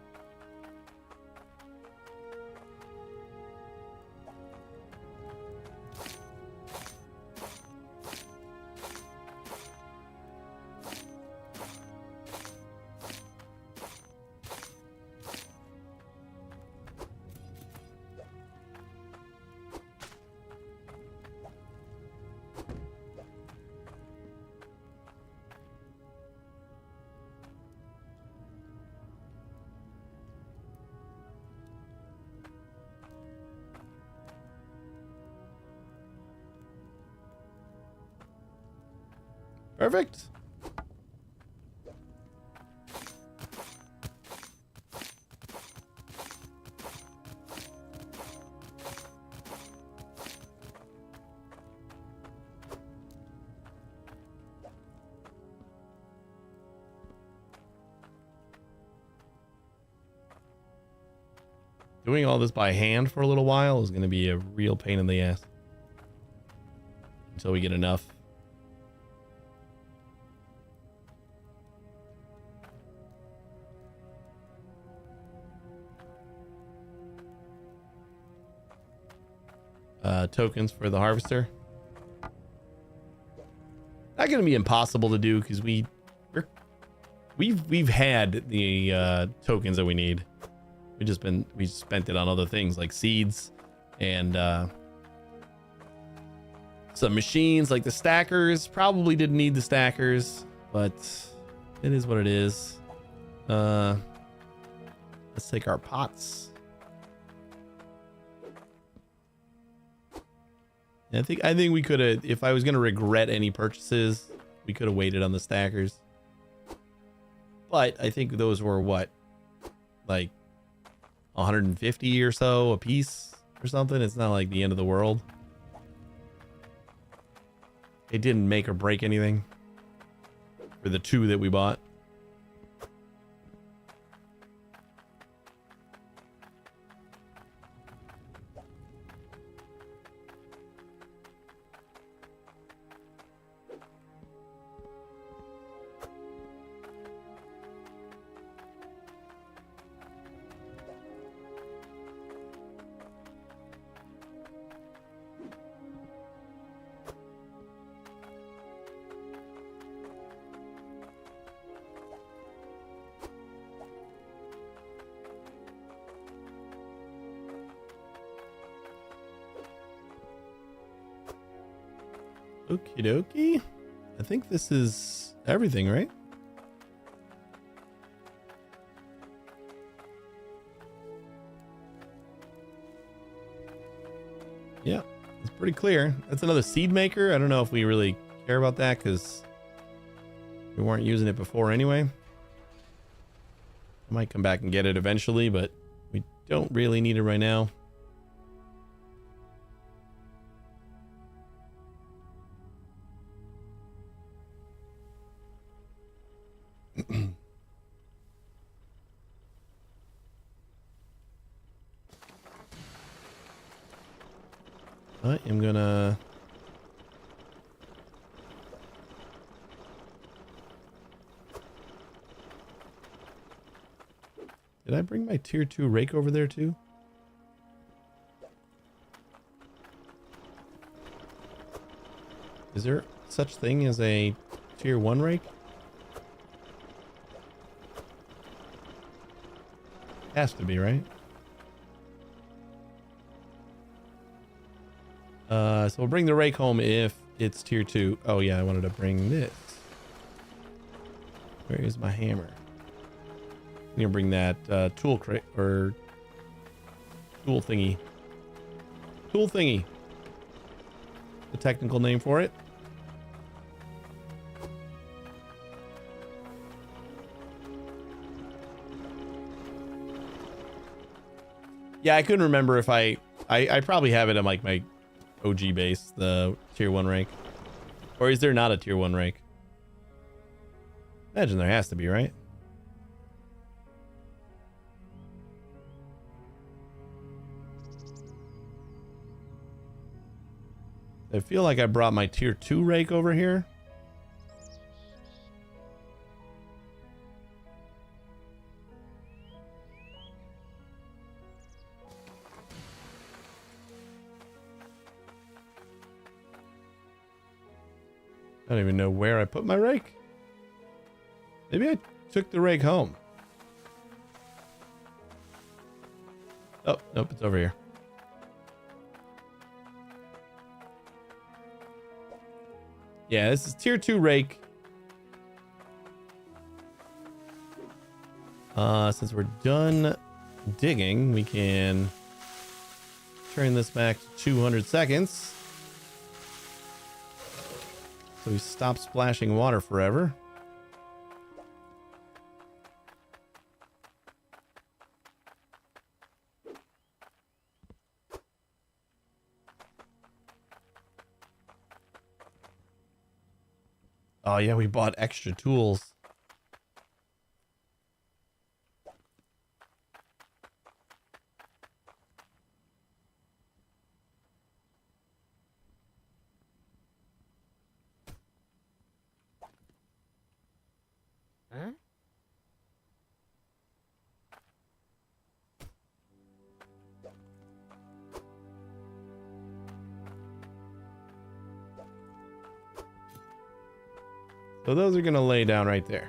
Perfect. Doing all this by hand for a little while is going to be a real pain in the ass until we get enough. Tokens for the harvester. Not gonna be impossible to do because we've had the tokens that we need. We spent it on other things like seeds and some machines like the stackers. Probably didn't need the stackers, but it is what it is. Let's take our pots. I think we could have, if I was going to regret any purchases, we could have waited on the stackers. But I think those were what, like 150 or so a piece or something. It's not like the end of the world. It didn't make or break anything for the two that we bought. Okie dokie. I think this is everything, right? Yeah, it's pretty clear. That's another seed maker. I don't know if we really care about that because we weren't using it before anyway. I might come back and get it eventually, but we don't really need it right now. I am gonna Did I bring my tier 2 rake over there too? Is there such thing as a tier 1 rake? Has to be, right? So we'll bring the rake home if it's tier 2. Oh yeah, I wanted to bring this. Where is my hammer? I'm gonna bring that tool crate or tool thingy. Tool thingy. The technical name for it. Yeah, I couldn't remember if I probably have it on like my OG base, the tier 1 rank. Or is there not a tier 1 rank? Imagine there has to be, right? I feel like I brought my tier 2 rake over here. I don't even know where I put my rake. Maybe I took the rake home. Oh, nope, it's over here. Yeah, this is tier 2 rake. Since we're done digging, we can turn this back to 200 seconds. So we stop splashing water forever. Oh yeah, we bought extra tools. Huh? So those are going to lay down right there.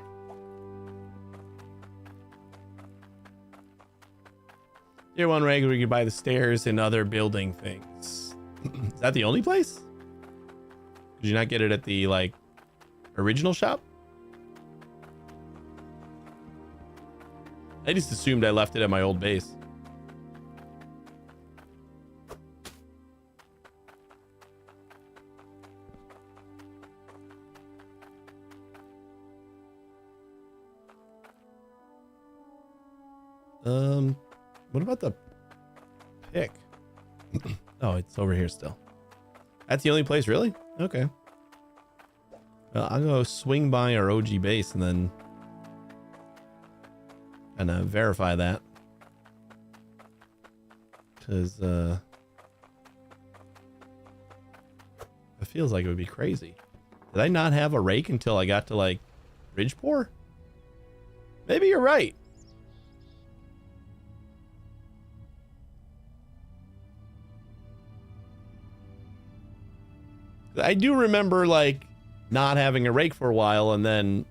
Tier 1 regular, you can buy the stairs and other building things. Is that the only place? Did you not get it at the like original shop? I just assumed I left it at my old base. What about the pick? Oh, it's over here still. That's the only place, really? Okay. Well, I'm gonna swing by our OG base and then verify that. Because it feels like it would be crazy. Did I not have a rake until I got to like Ridgeport? Maybe you're right. I do remember like not having a rake for a while and then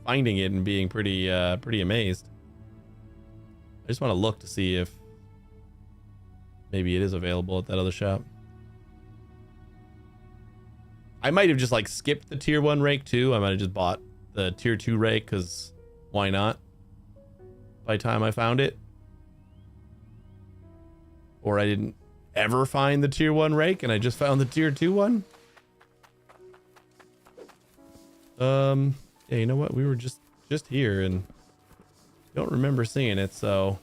finding it and being pretty amazed. I just want to look to see if maybe it is available at that other shop. I might have just like skipped the tier 1 rake too. I might have just bought the tier 2 rake because why not? By the time I found it. Or I didn't ever find the tier 1 rake and I just found the tier 2 one. Yeah, you know what? We were just here and don't remember seeing it, so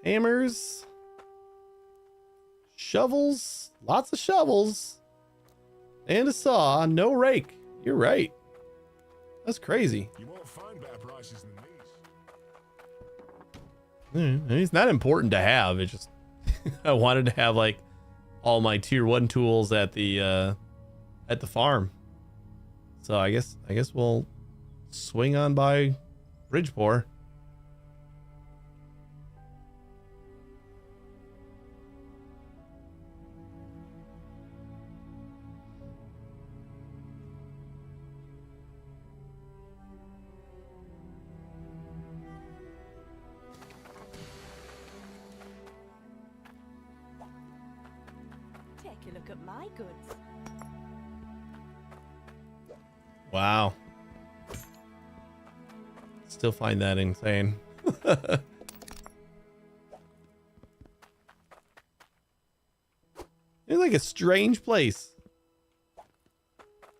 hammers, shovels, lots of shovels, and a saw, no rake. You're right. That's crazy. You won't find better prices than these. I mean, it's not important to have. It just I wanted to have like all my tier 1 tools at the farm. So I guess we'll swing on by Bridgeport. Take a look at my goods. Wow. Still find that insane. It's like a strange place.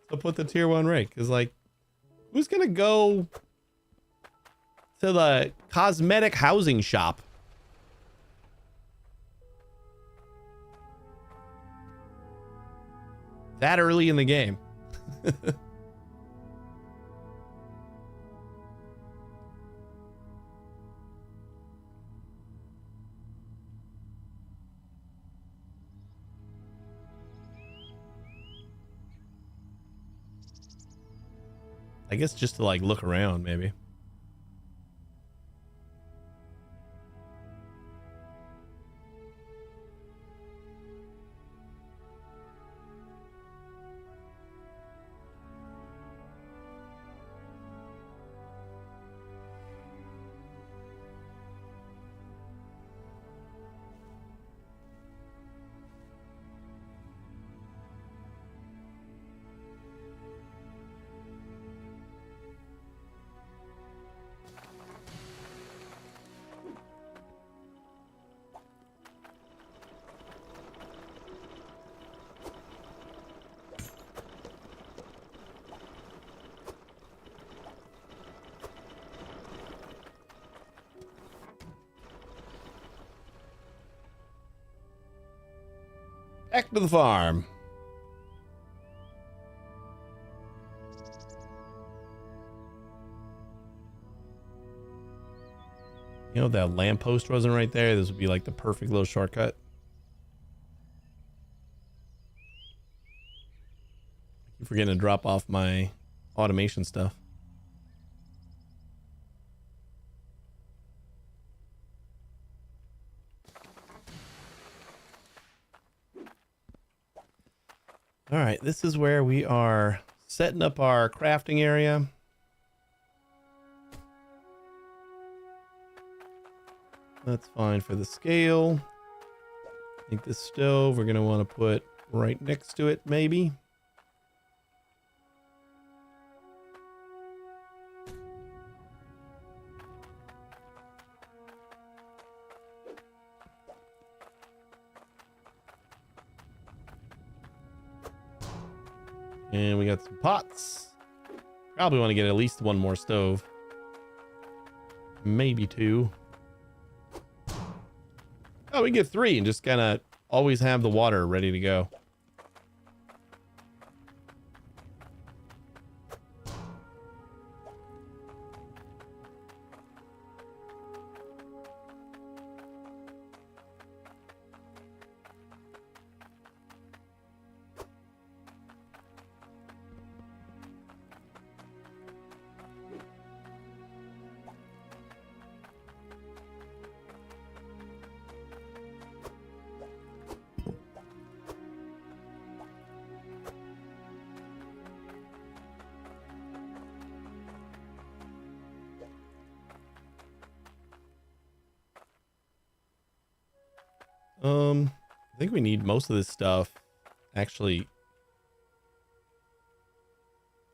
So put the tier 1 rake. Cause like, who's gonna go to the cosmetic housing shop? That early in the game. I guess just to like look around maybe. Back to the farm. You know, if that lamppost wasn't right there, this would be like the perfect little shortcut. I keep forgetting to drop off my automation stuff. All right, this is where we are setting up our crafting area. That's fine for the scale. I think this stove we're going to want to put right next to it, maybe. And we got some pots. Probably want to get at least one more stove. Maybe two. Oh, we can get three and just kind of always have the water ready to go. I think we need most of this stuff actually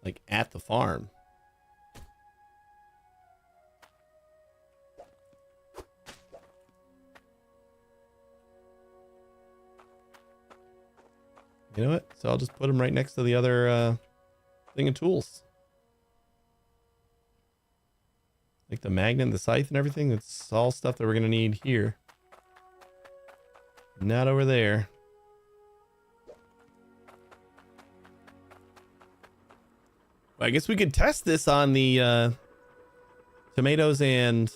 like at the farm. You know what? So I'll just put them right next to the other thing of tools. Like the magnet, the scythe and everything. It's all stuff that we're going to need here. Not over there. Well, I guess we could test this on the tomatoes and...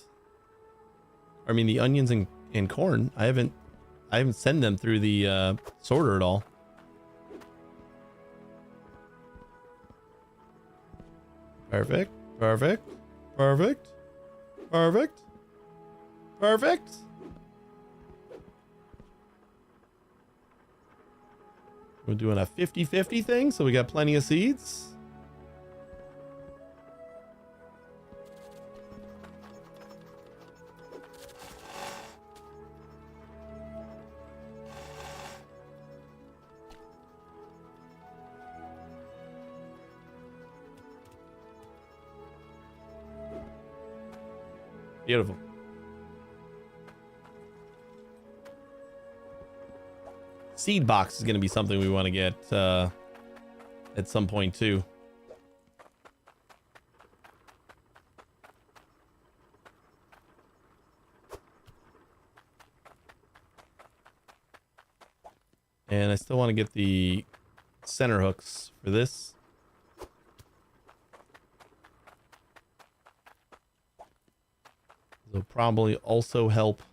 I mean the onions and corn. I haven't sent them through the sorter at all. Perfect. Perfect. Perfect. Perfect. Perfect. We're doing a 50-50 thing, so we got plenty of seeds. Beautiful. Seed box is going to be something we want to get at some point too. And I still want to get the center hooks for this. They'll probably also help.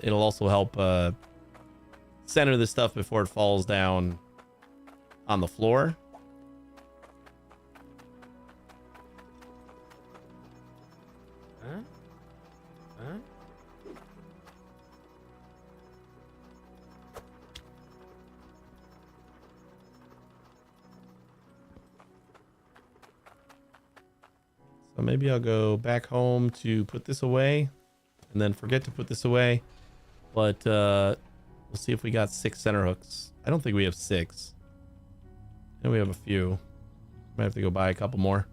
It'll also help center this stuff before it falls down on the floor. Huh? Huh? So maybe I'll go back home to put this away and then forget to put this away. But we'll see if we got 6 center hooks. I don't think we have 6. And we have a few. Might have to go buy a couple more.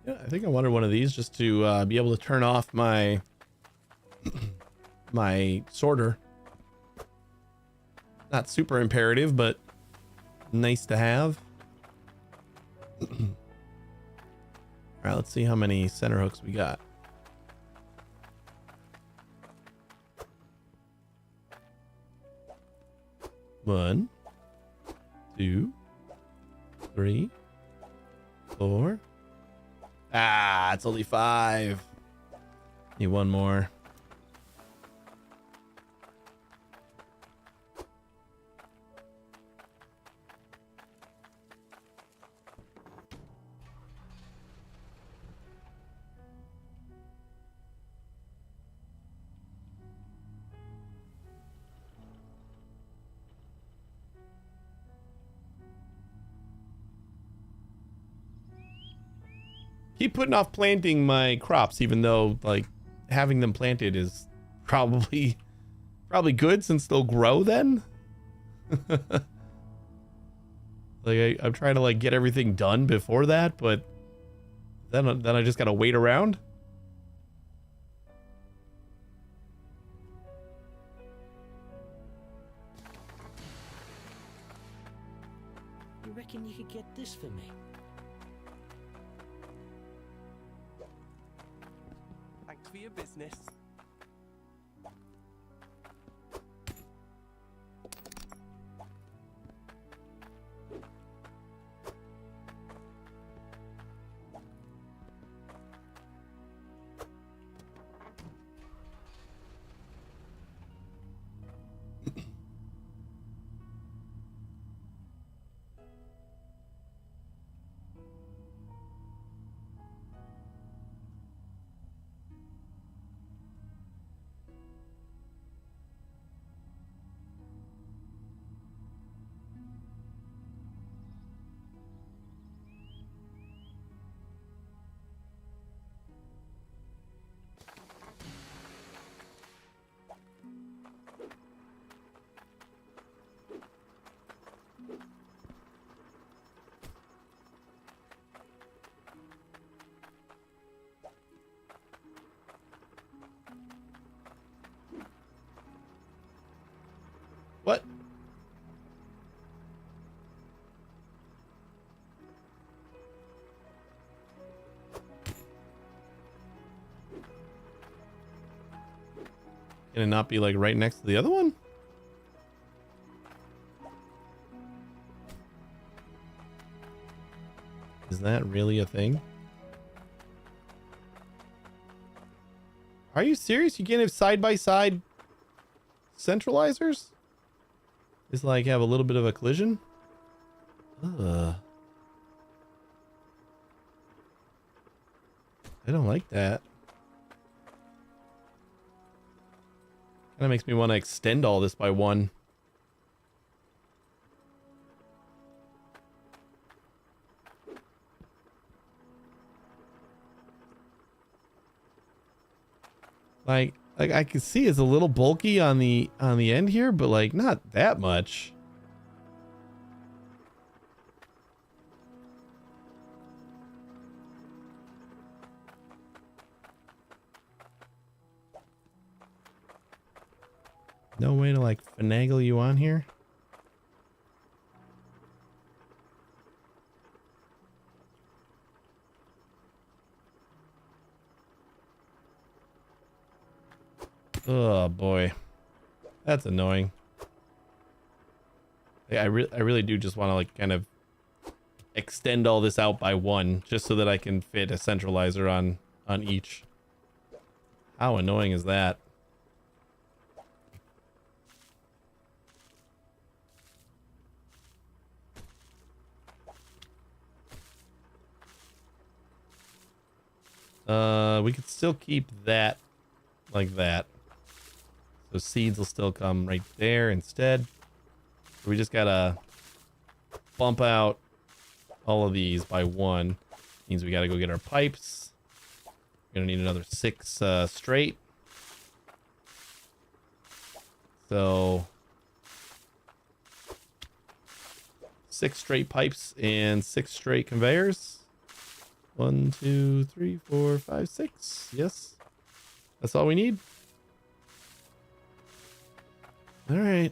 Yeah, I think I wanted one of these just to be able to turn off my my sorter. Not super imperative, but nice to have. All right, let's see how many center hooks we got. One, 2, 3, 4. Ah, it's only 5. Need one more. Keep putting off planting my crops, even though like having them planted is probably good since they'll grow then. Like I'm trying to like get everything done before that, but then I just gotta wait around. You reckon you could get this for me? for your business. What? Can it not be like right next to the other one? Is that really a thing? Are you serious? You can't have side by side centralizers? Just like have a little bit of a collision? Ugh. I don't like that. Kind of makes me want to extend all this by one. Like I can see it's a little bulky on the end here, but like not that much. No way to like finagle you on here. Oh boy, that's annoying. I really do just want to like kind of extend all this out by one, just so that I can fit a centralizer on each. How annoying is that? We could still keep that like that. So seeds will still come right there instead. We just gotta bump out all of these by one. Means we gotta go get our pipes. We're gonna need another 6 straight. So 6 straight pipes and 6 straight conveyors. 1, 2, 3, 4, 5, 6. Yes. That's all we need. All right.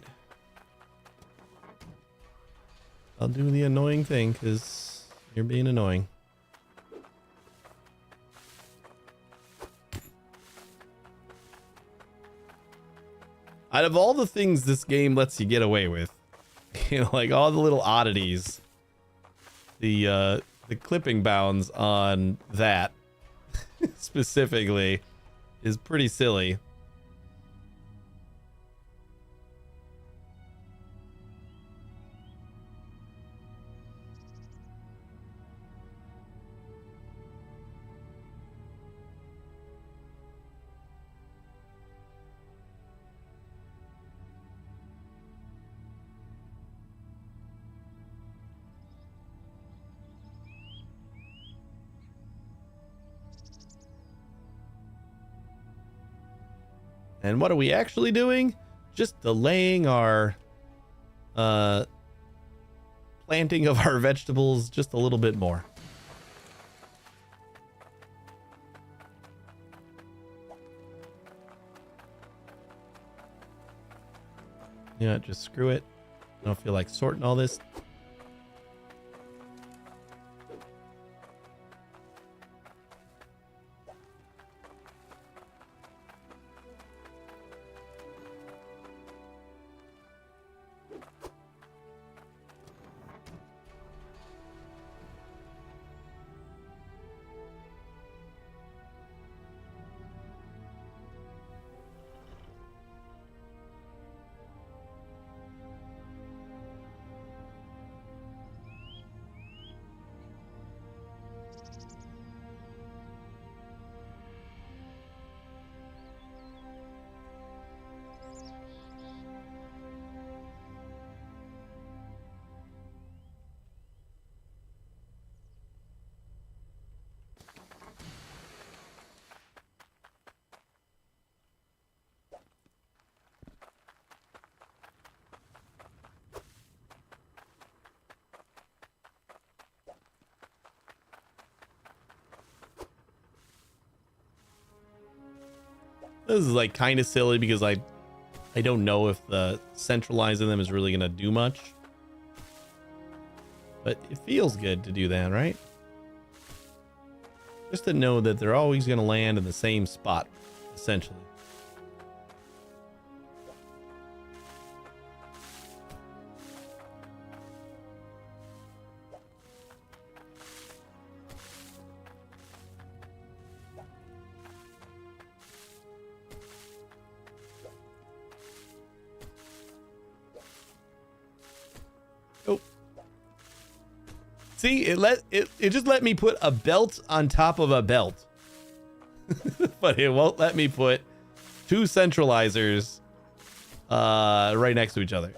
I'll do the annoying thing because you're being annoying. Out of all the things this game lets you get away with, you know, like all the little oddities, the clipping bounds on that specifically is pretty silly. And what are we actually doing? Just delaying our planting of our vegetables just a little bit more. Yeah, just screw it. I don't feel like sorting all this. This is like kind of silly because I don't know if the centralizing them is really going to do much. But it feels good to do that, right? Just to know that they're always going to land in the same spot, essentially. See, it just let me put a belt on top of a belt. But it won't let me put two centralizers right next to each other.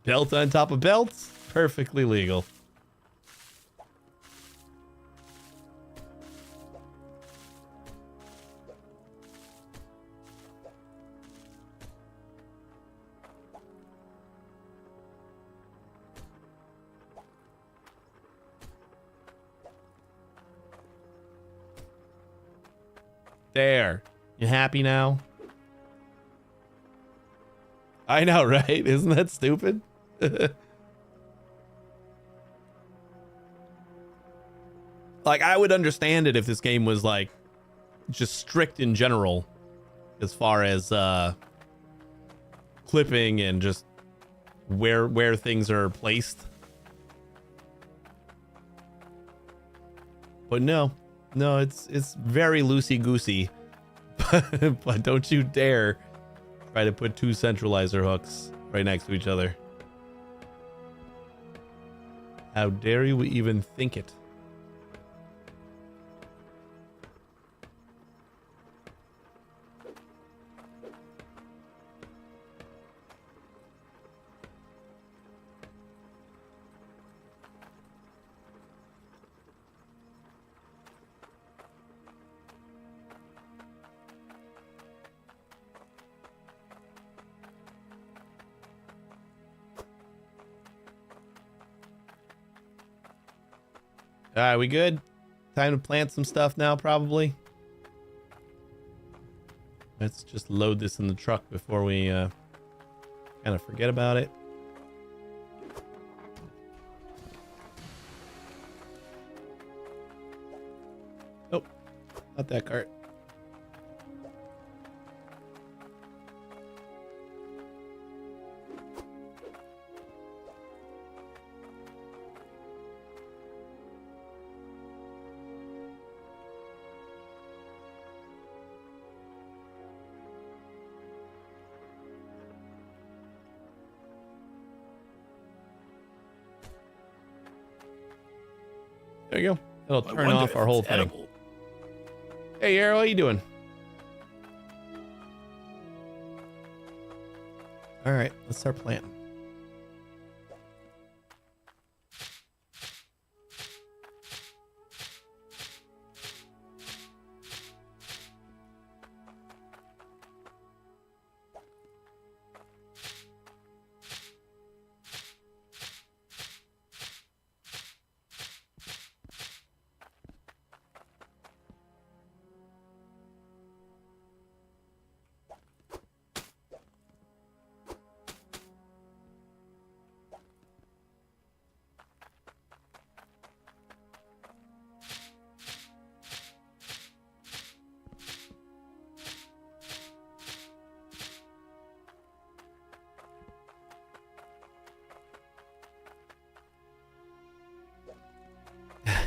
Belt on top of belts, perfectly legal. There. You happy now? I know, right? Isn't that stupid? Like, I would understand it if this game was, like, just strict in general as far as clipping and just where things are placed. But no, it's very loosey-goosey. But don't you dare try to put two centralizer hooks right next to each other. How dare you even think it? All right, we good? Time to plant some stuff now, probably. Let's just load this in the truck before we kind of forget about it. Oh, not that cart. There you go. It'll turn off our whole thing. Hey, Arrow, how you doing? All right, let's start planting.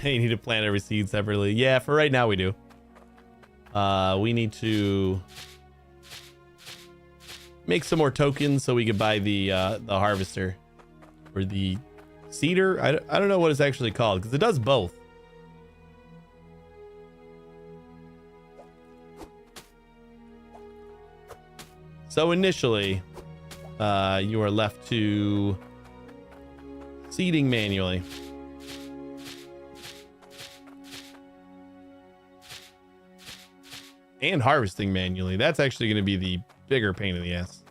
You need to plant every seed separately. Yeah, for right now we do. We need to make some more tokens so we can buy the harvester or the seeder. I don't know what it's actually called because it does both. So initially, you are left to seeding manually. And harvesting manually. That's actually going to be the bigger pain in the ass.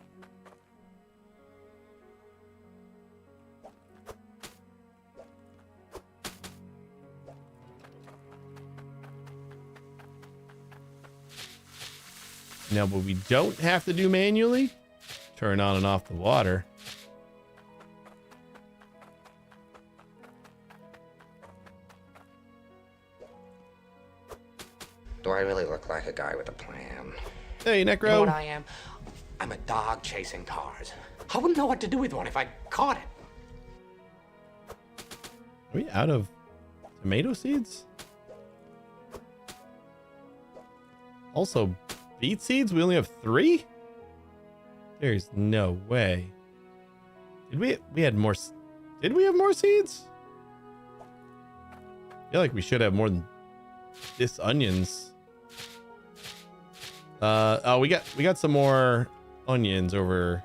Now, but we don't have to do manually. Turn on and off the water. Do I really look like a guy with a plan? Hey, Necro. You know what I am? I'm a dog chasing cars. I wouldn't know what to do with one if I caught it. Are we out of tomato seeds? Also, beet seeds? We only have 3? There's no way. Did we had more? Did we have more seeds? I feel like we should have more than this onions. Oh, we got some more onions over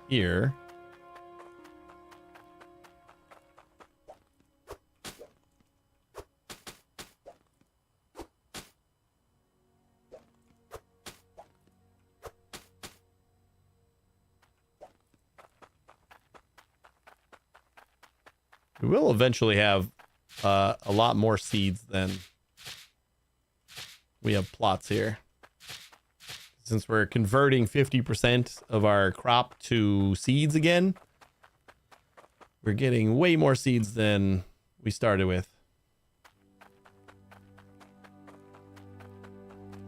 here. We will eventually have a lot more seeds than we have plots here. Since we're converting 50% of our crop to seeds again, we're getting way more seeds than we started with.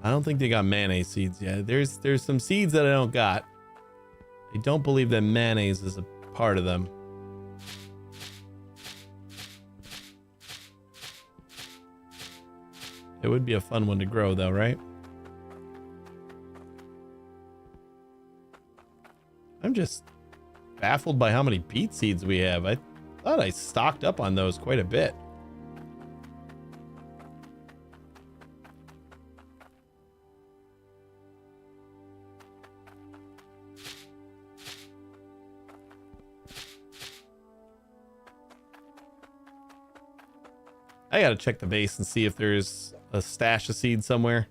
I don't think they got mayonnaise seeds yet. There's some seeds that I don't got. I don't believe that mayonnaise is a part of them. It would be a fun one to grow though, right? I'm just baffled by how many beet seeds we have. I thought I stocked up on those quite a bit. I gotta check the base and see if there's a stash of seeds somewhere.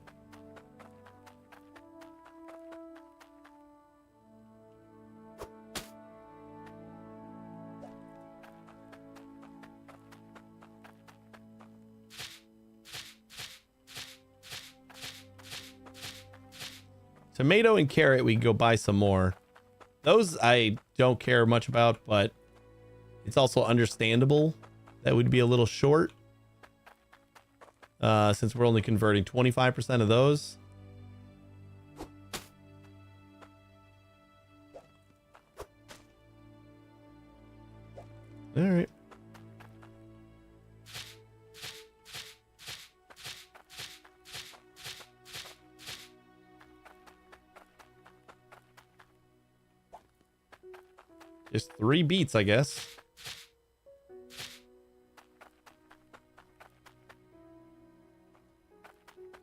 Tomato and carrot, we can go buy some more. Those I don't care much about, but it's also understandable that would be a little short. Since we're only converting 25% of those. All right. Just 3 beets, I guess.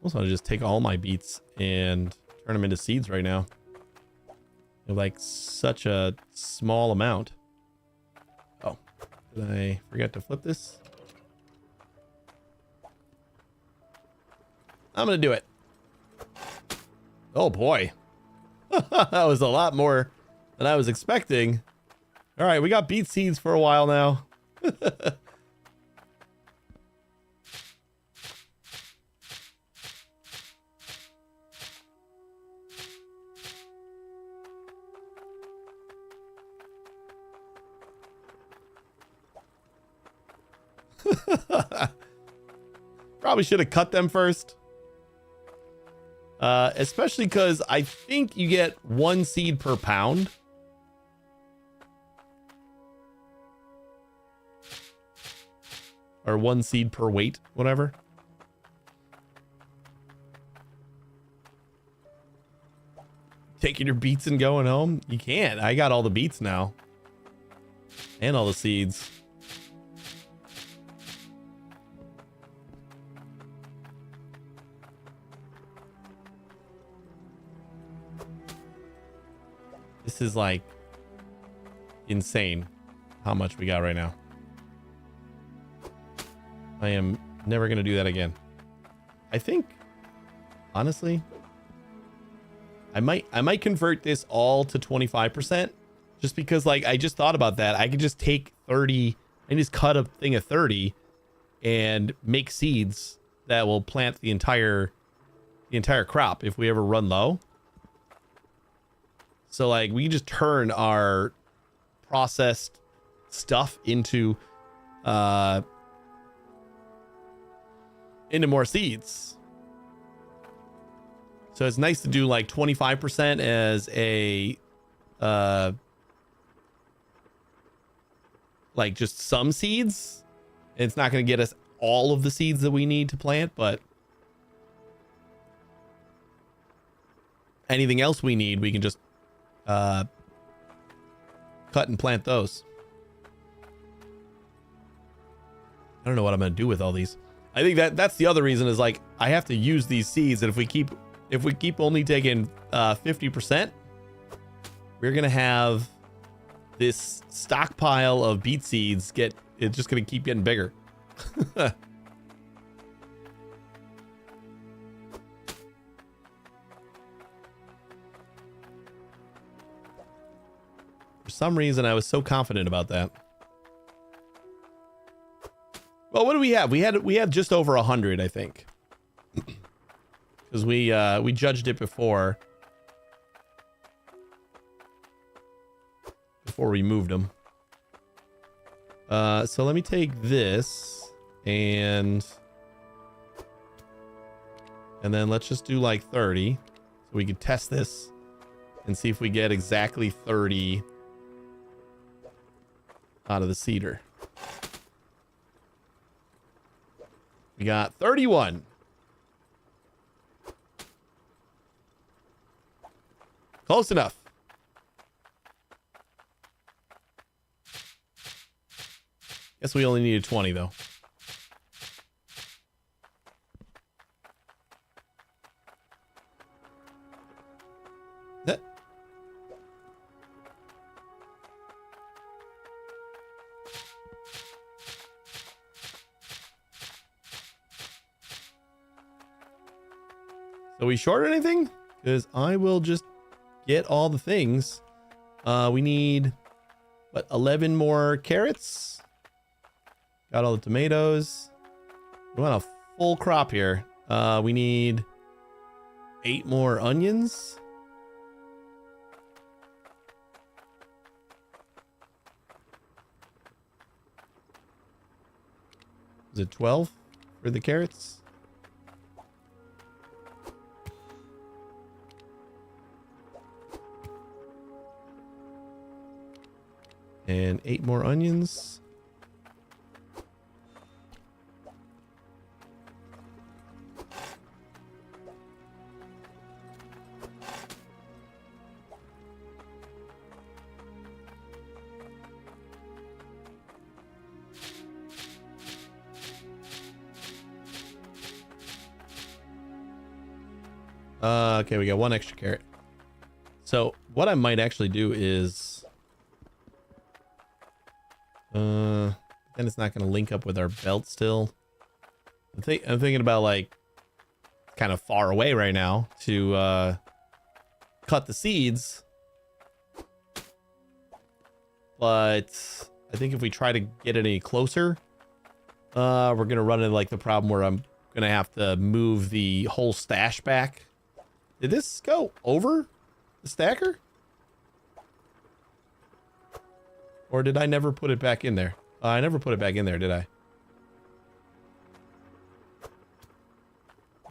Also, I'll just take all my beets and turn them into seeds right now. They're like such a small amount. Oh, did I forget to flip this? I'm gonna do it. Oh boy. That was a lot more than I was expecting. All right, we got beet seeds for a while now. Probably should have cut them first. Especially because I think you get 1 seed per pound. Or 1 seed per weight, whatever. Taking your beets and going home? You can't. I got all the beets now. And all the seeds. This is like insane how much we got right now. I am never going to do that again. I think, honestly, I might convert this all to 25% just because, like, I just thought about that. I could just take 30 and just cut a thing of 30 and make seeds that will plant the entire crop if we ever run low. So like we just turn our processed stuff into more seeds. So it's nice to do like 25% as a like just some seeds. It's not going to get us all of the seeds that we need to plant, but anything else we need, we can just cut and plant those. I don't know what I'm going to do with all these. I think that's the other reason is like I have to use these seeds, and if we keep only taking 50%, we're going to have this stockpile of beet seeds it's just going to keep getting bigger. For some reason, I was so confident about that. Well, what do we have? We had just over 100, I think, because we judged it before we moved them. So let me take this and then let's just do like 30 so we can test this and see if we get exactly 30 out of the cedar. We got 31. Close enough. Guess we only needed 20 though. So we short anything? Because I will just get all the things. We need, what, 11 more carrots? Got all the tomatoes. We want a full crop here. We need 8 more onions. Is it 12 for the carrots? And 8 more onions. Okay, we got 1 extra carrot. So what I might actually do is then it's not going to link up with our belt still. I'm thinking about like kind of far away right now to cut the seeds. But I think if we try to get it any closer, we're going to run into like the problem where I'm going to have to move the whole stash back. Did this go over the stacker? Or did I never put it back in there? I never put it back in there, did I?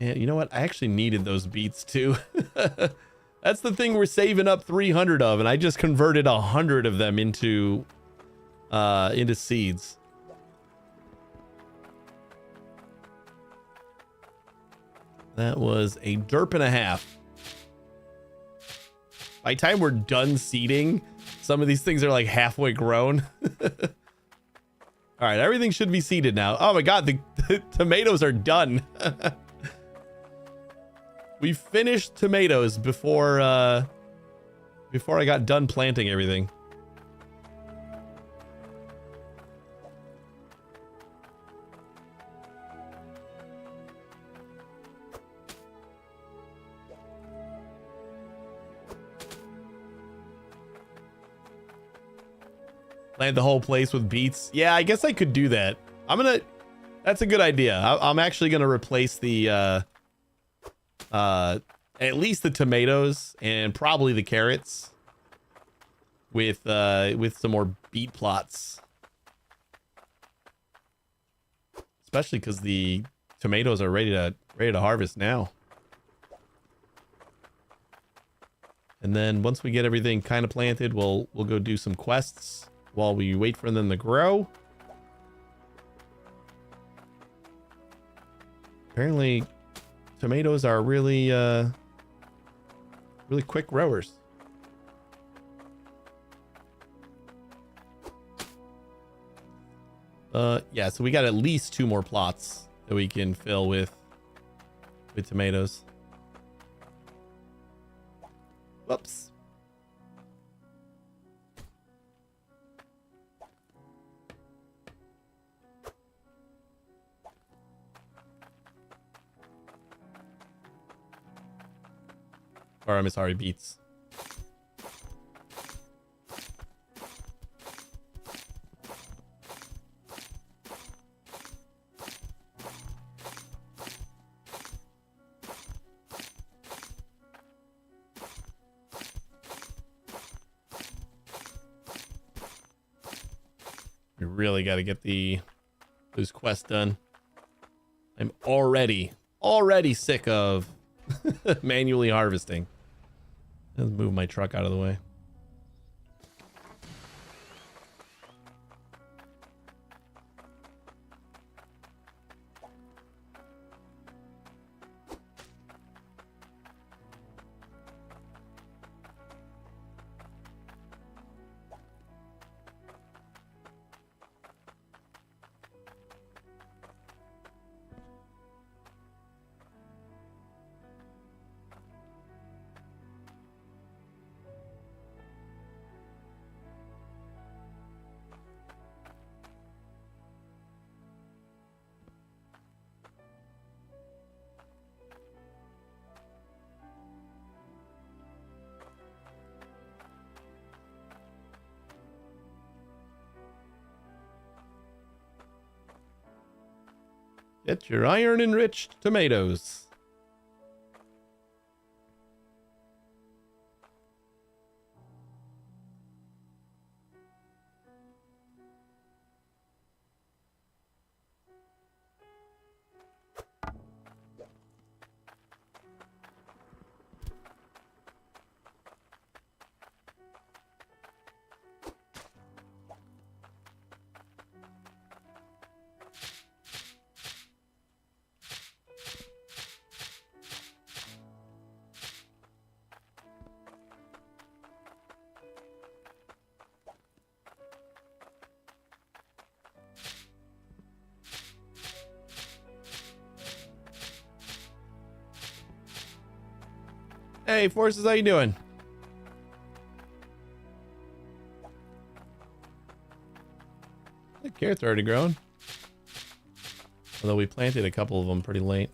Yeah, you know what? I actually needed those beets too. That's the thing we're saving up 300 of, and I just converted 100 of them into seeds. That was a derp and a half. By the time we're done seeding, some of these things are like halfway grown. All right, everything should be seeded now. Oh my god, the tomatoes are done. We finished tomatoes before I got done planting everything. Plant the whole place with beets. Yeah, I guess I could do that. That's a good idea. I'm actually gonna replace the at least the tomatoes and probably the carrots with some more beet plots. Especially because the tomatoes are ready to harvest now. And then once we get everything kind of planted, we'll go do some quests while we wait for them to grow. Apparently, tomatoes are really really quick growers. Yeah, so we got at least 2 more plots that we can fill with tomatoes. Whoops. Or I'm sorry, beets. We really got to get those quests done. I'm already sick of manually harvesting. Let's move my truck out of the way. Get your iron enriched tomatoes. Hey, Forces, how you doing? The carrots are already grown. Although we planted a couple of them pretty late.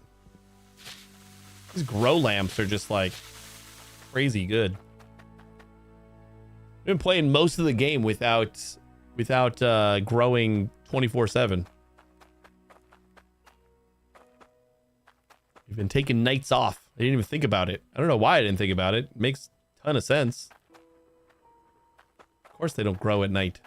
These grow lamps are just like crazy good. I've been playing most of the game without growing 24/7. We've been taking nights off. I didn't even think about it. I don't know why I didn't think about it. It makes a ton of sense. Of course they don't grow at night.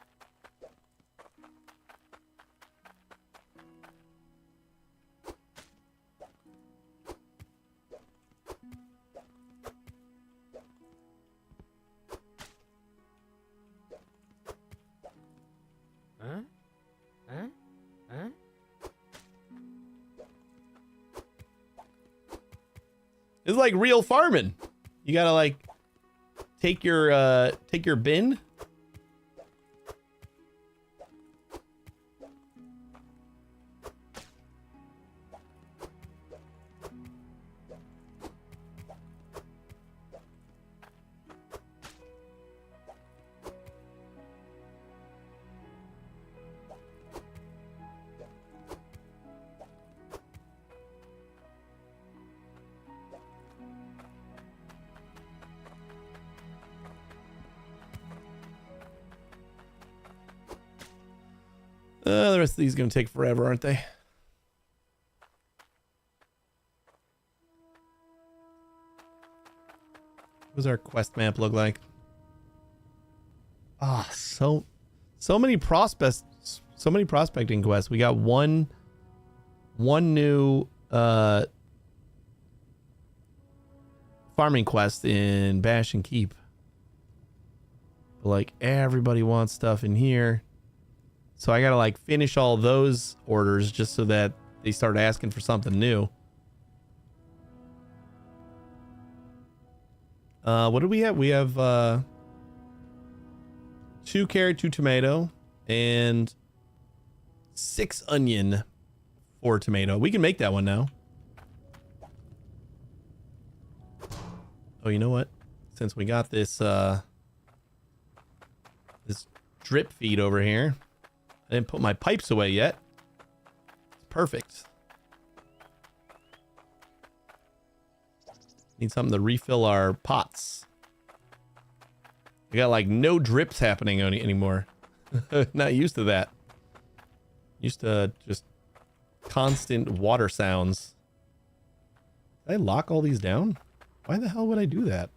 Huh? Huh? Huh? It's like real farming. You gotta like take your bin. The rest of these are going to take forever, aren't they? What does our quest map look like? So many prospects, so many prospecting quests. We got one new farming quest in Bash and Keep. But like everybody wants stuff in here. So I gotta like finish all those orders just so that they start asking for something new. What do we have? We have 2 carrot, 2 tomato, and 6 onion, 4 tomato. We can make that one now. Oh, you know what? Since we got this this drip feed over here, I didn't put my pipes away yet. It's perfect. Need something to refill our pots. We got like no drips happening anymore. Not used to that. Used to just constant water sounds. Did I lock all these down? Why the hell would I do that?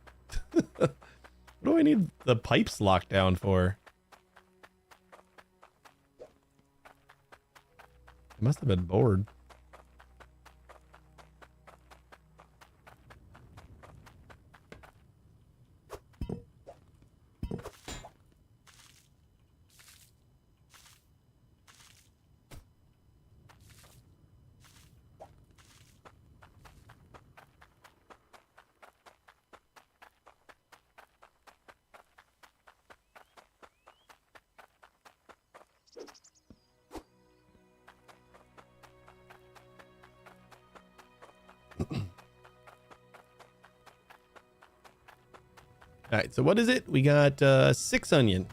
What do I need the pipes locked down for? I must have been bored. All right, so what is it? We got 6 onion.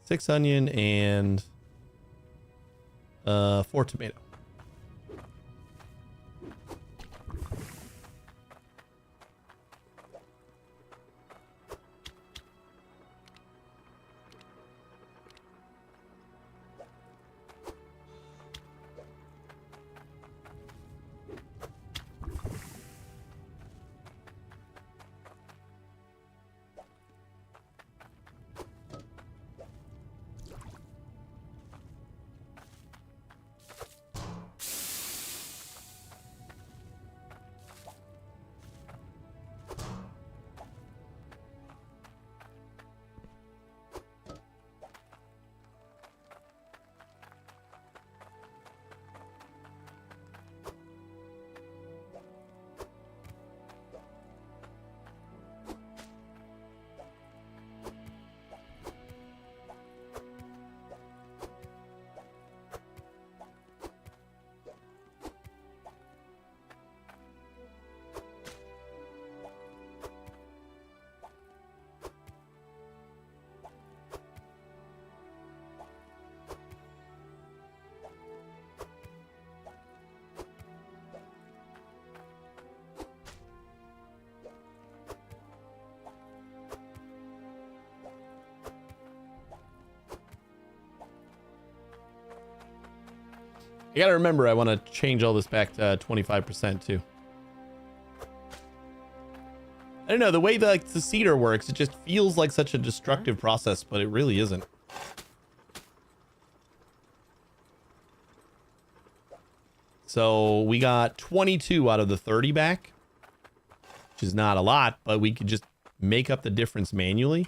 Six onion and 4 tomato. I gotta remember I want to change all this back to 25% too. I don't know, the way the cedar works, it just feels like such a destructive process, but it really isn't. So we got 22 out of the 30 back, which is not a lot, but we could just make up the difference manually.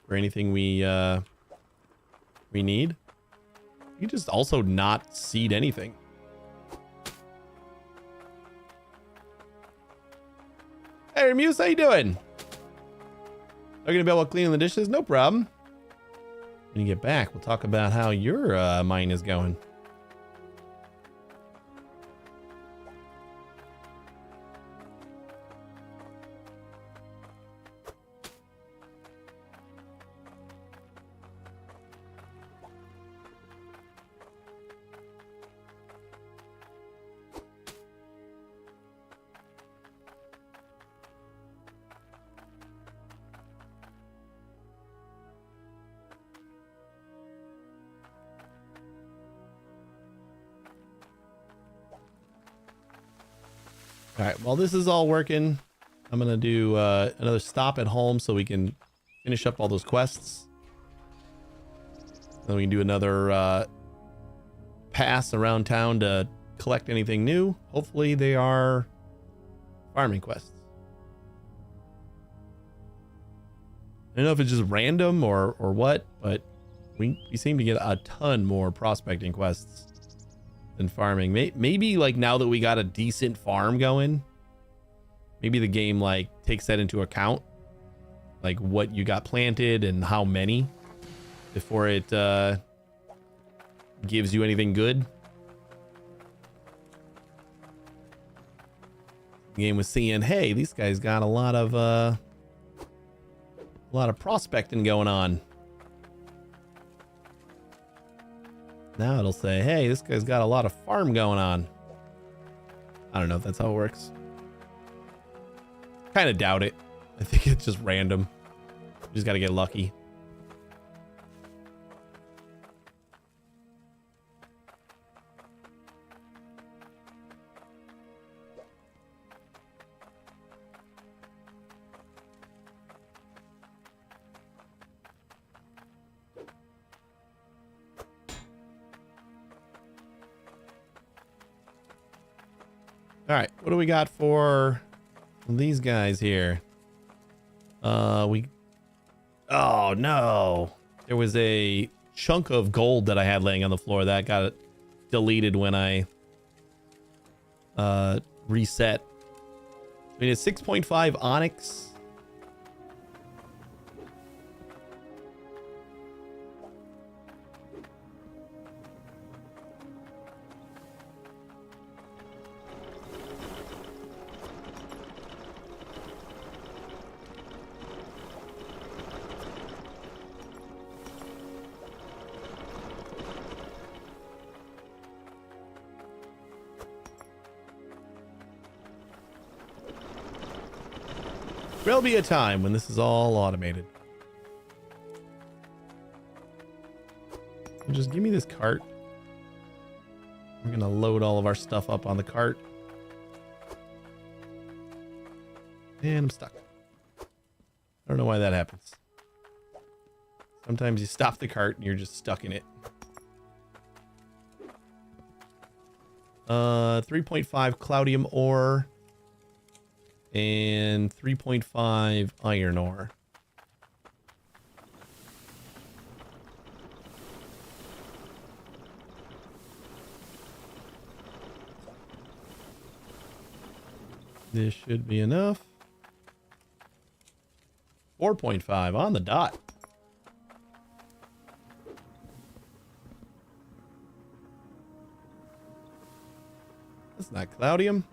For anything we need. You just also not seed anything. Hey, Muse, how you doing? Talking about cleaning the dishes? No problem. When you get back, we'll talk about how your mine is going. All right, while this is all working, I'm going to do another stop at home so we can finish up all those quests. Then we can do another pass around town to collect anything new. Hopefully they are farming quests. I don't know if it's just random or what, but we seem to get a ton more prospecting quests than farming. Maybe like now that we got a decent farm going, maybe the game like takes that into account, like what you got planted and how many before it gives you anything good. The game was seeing, hey, these guys got a lot of prospecting going on. Now it'll say, hey, this guy's got a lot of farm going on. I don't know if that's how it works. Kind of doubt it. I think it's just random. You just got to get lucky. All right, what do we got for these guys here? Oh no. There was a chunk of gold that I had laying on the floor that got deleted when I reset. I mean, it's 6.5 onyx. There'll be a time when this is all automated. Just give me this cart. We're gonna load all of our stuff up on the cart. And I'm stuck. I don't know why that happens. Sometimes you stop the cart and you're just stuck in it. 3.5 cloudium ore. And 3.5 iron ore. This should be enough. 4.5 on the dot. That's not cloudium.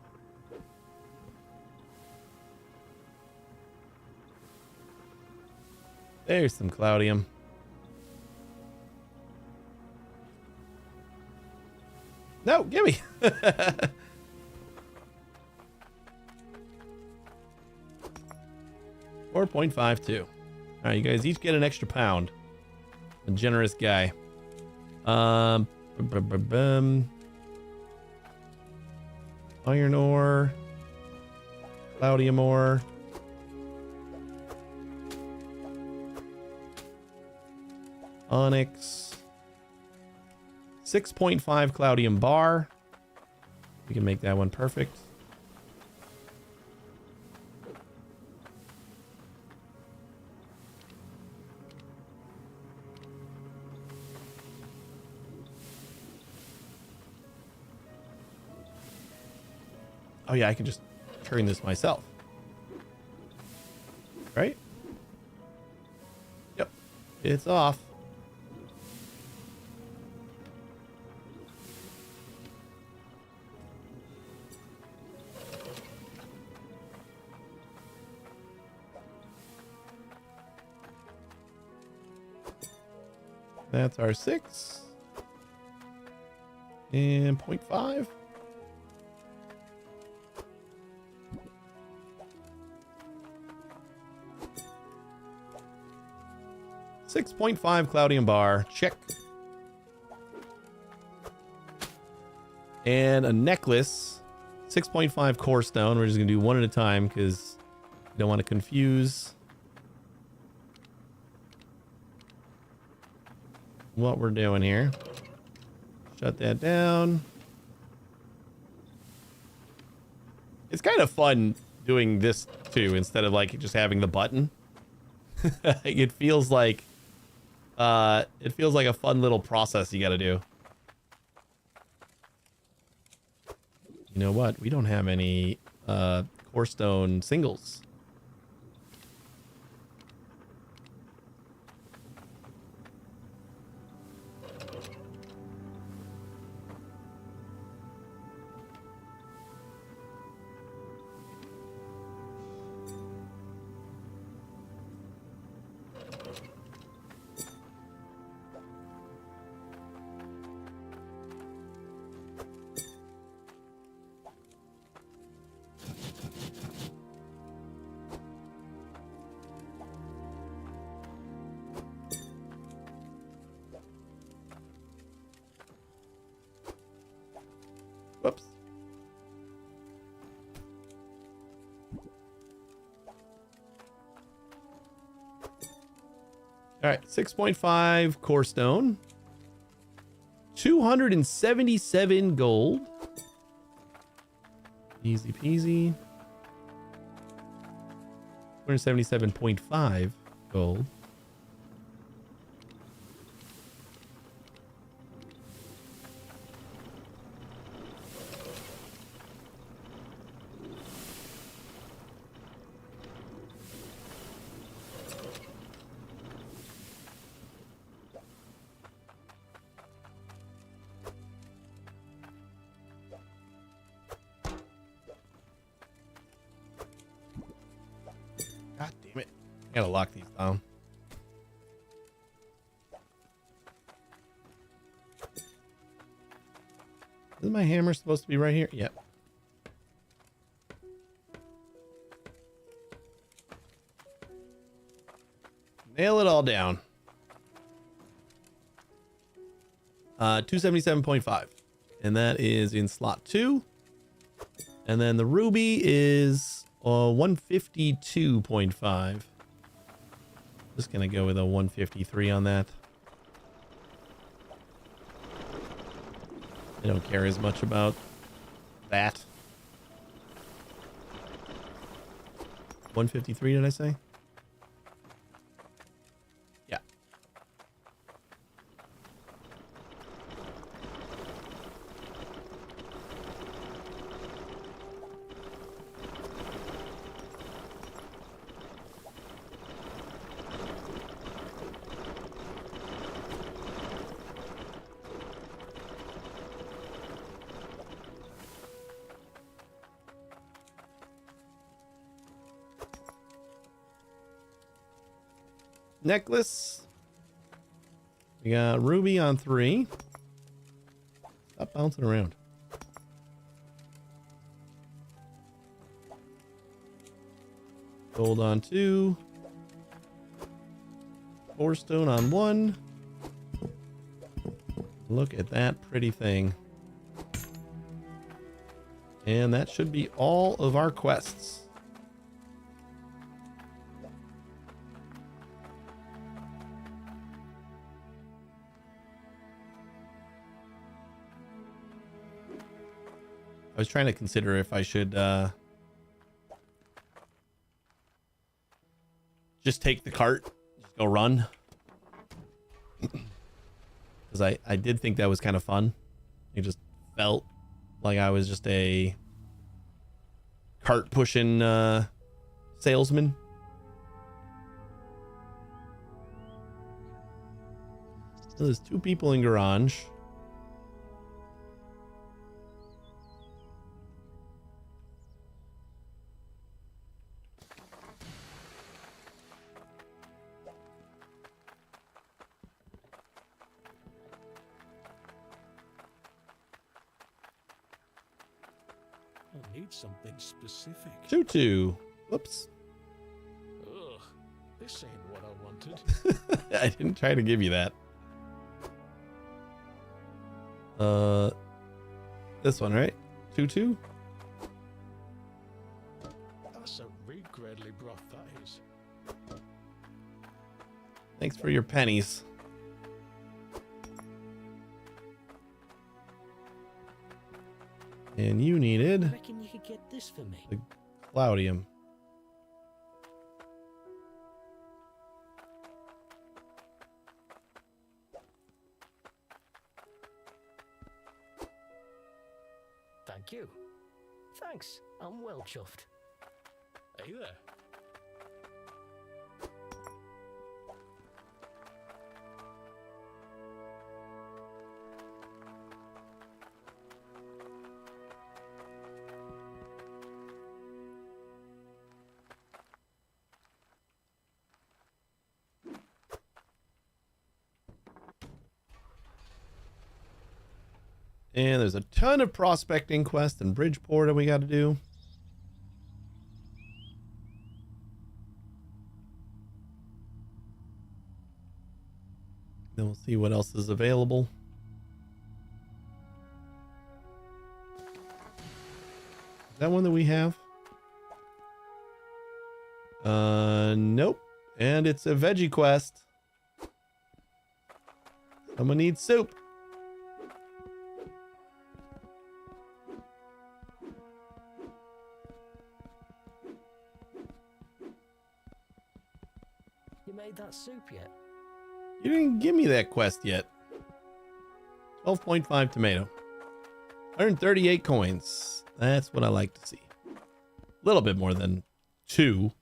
There's some cloudium. No, give me. 4.52. All right, you guys each get an extra pound. A generous guy. Iron ore. Cloudium ore. Onyx. 6.5 cloudium bar. We can make that one perfect. Oh yeah, I can just turn this myself. Right? Yep. It's off. That's our 6. And 0.5. $6.5 cloudium bar. Check. And a necklace. 6.5 core stone. We're just gonna do one at a time because we don't want to confuse what we're doing here. Shut that down. It's kind of fun doing this too, instead of like just having the button. It feels like a fun little process you got to do. You know what? We don't have any core stone singles. Whoops. All right, 6.5 core stone. 277 gold. Easy peasy. 277.5 gold. God damn it. I gotta lock these down. Isn't my hammer supposed to be right here? Yep. Nail it all down. 277.5. And that is in slot 2. And then the ruby is 152.5. Just gonna go with a 153 on that. I don't care as much about that. 153, did I say? Yeah. Necklace. We got ruby on 3. Stop bouncing around. Gold on 2. 4 stone on 1. Look at that pretty thing. And that should be all of our quests. I was trying to consider if I should just take the cart, just go run. Because I did think that was kind of fun. It just felt like I was just a cart pushing salesman. So there's 2 people in garage. I need something specific. Tutu. Whoops. Ugh, this ain't what I wanted. I didn't try to give you that. This one, right? Tutu? Gradley broth, that is. Thanks for your pennies. And you needed Reckon you could get this for me? the Cloudium. Thank you. Thanks. I'm well chuffed. Hey there. And there's a ton of prospecting quests in Bridgeport that we got to do. Then we'll see what else is available. Is that one that we have? Nope. And it's a veggie quest. Someone needs soup. You made that soup yet? You didn't give me that quest yet. 12.5 tomato. 138 coins. That's what I like to see. A little bit more than 2.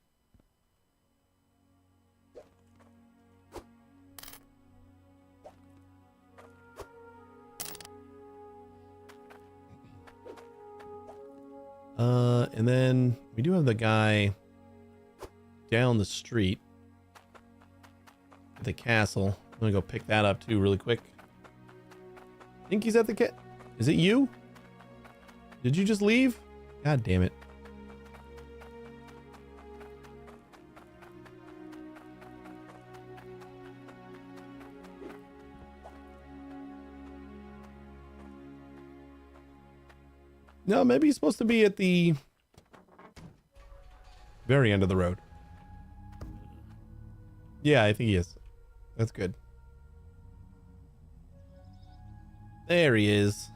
And then we do have the guy down the street at the castle. I'm gonna go pick that up too really quick. I think he's at the Is it you? Did you just leave? God damn it. No, maybe he's supposed to be at the very end of the road. Yeah, I think he is. That's good. There he is.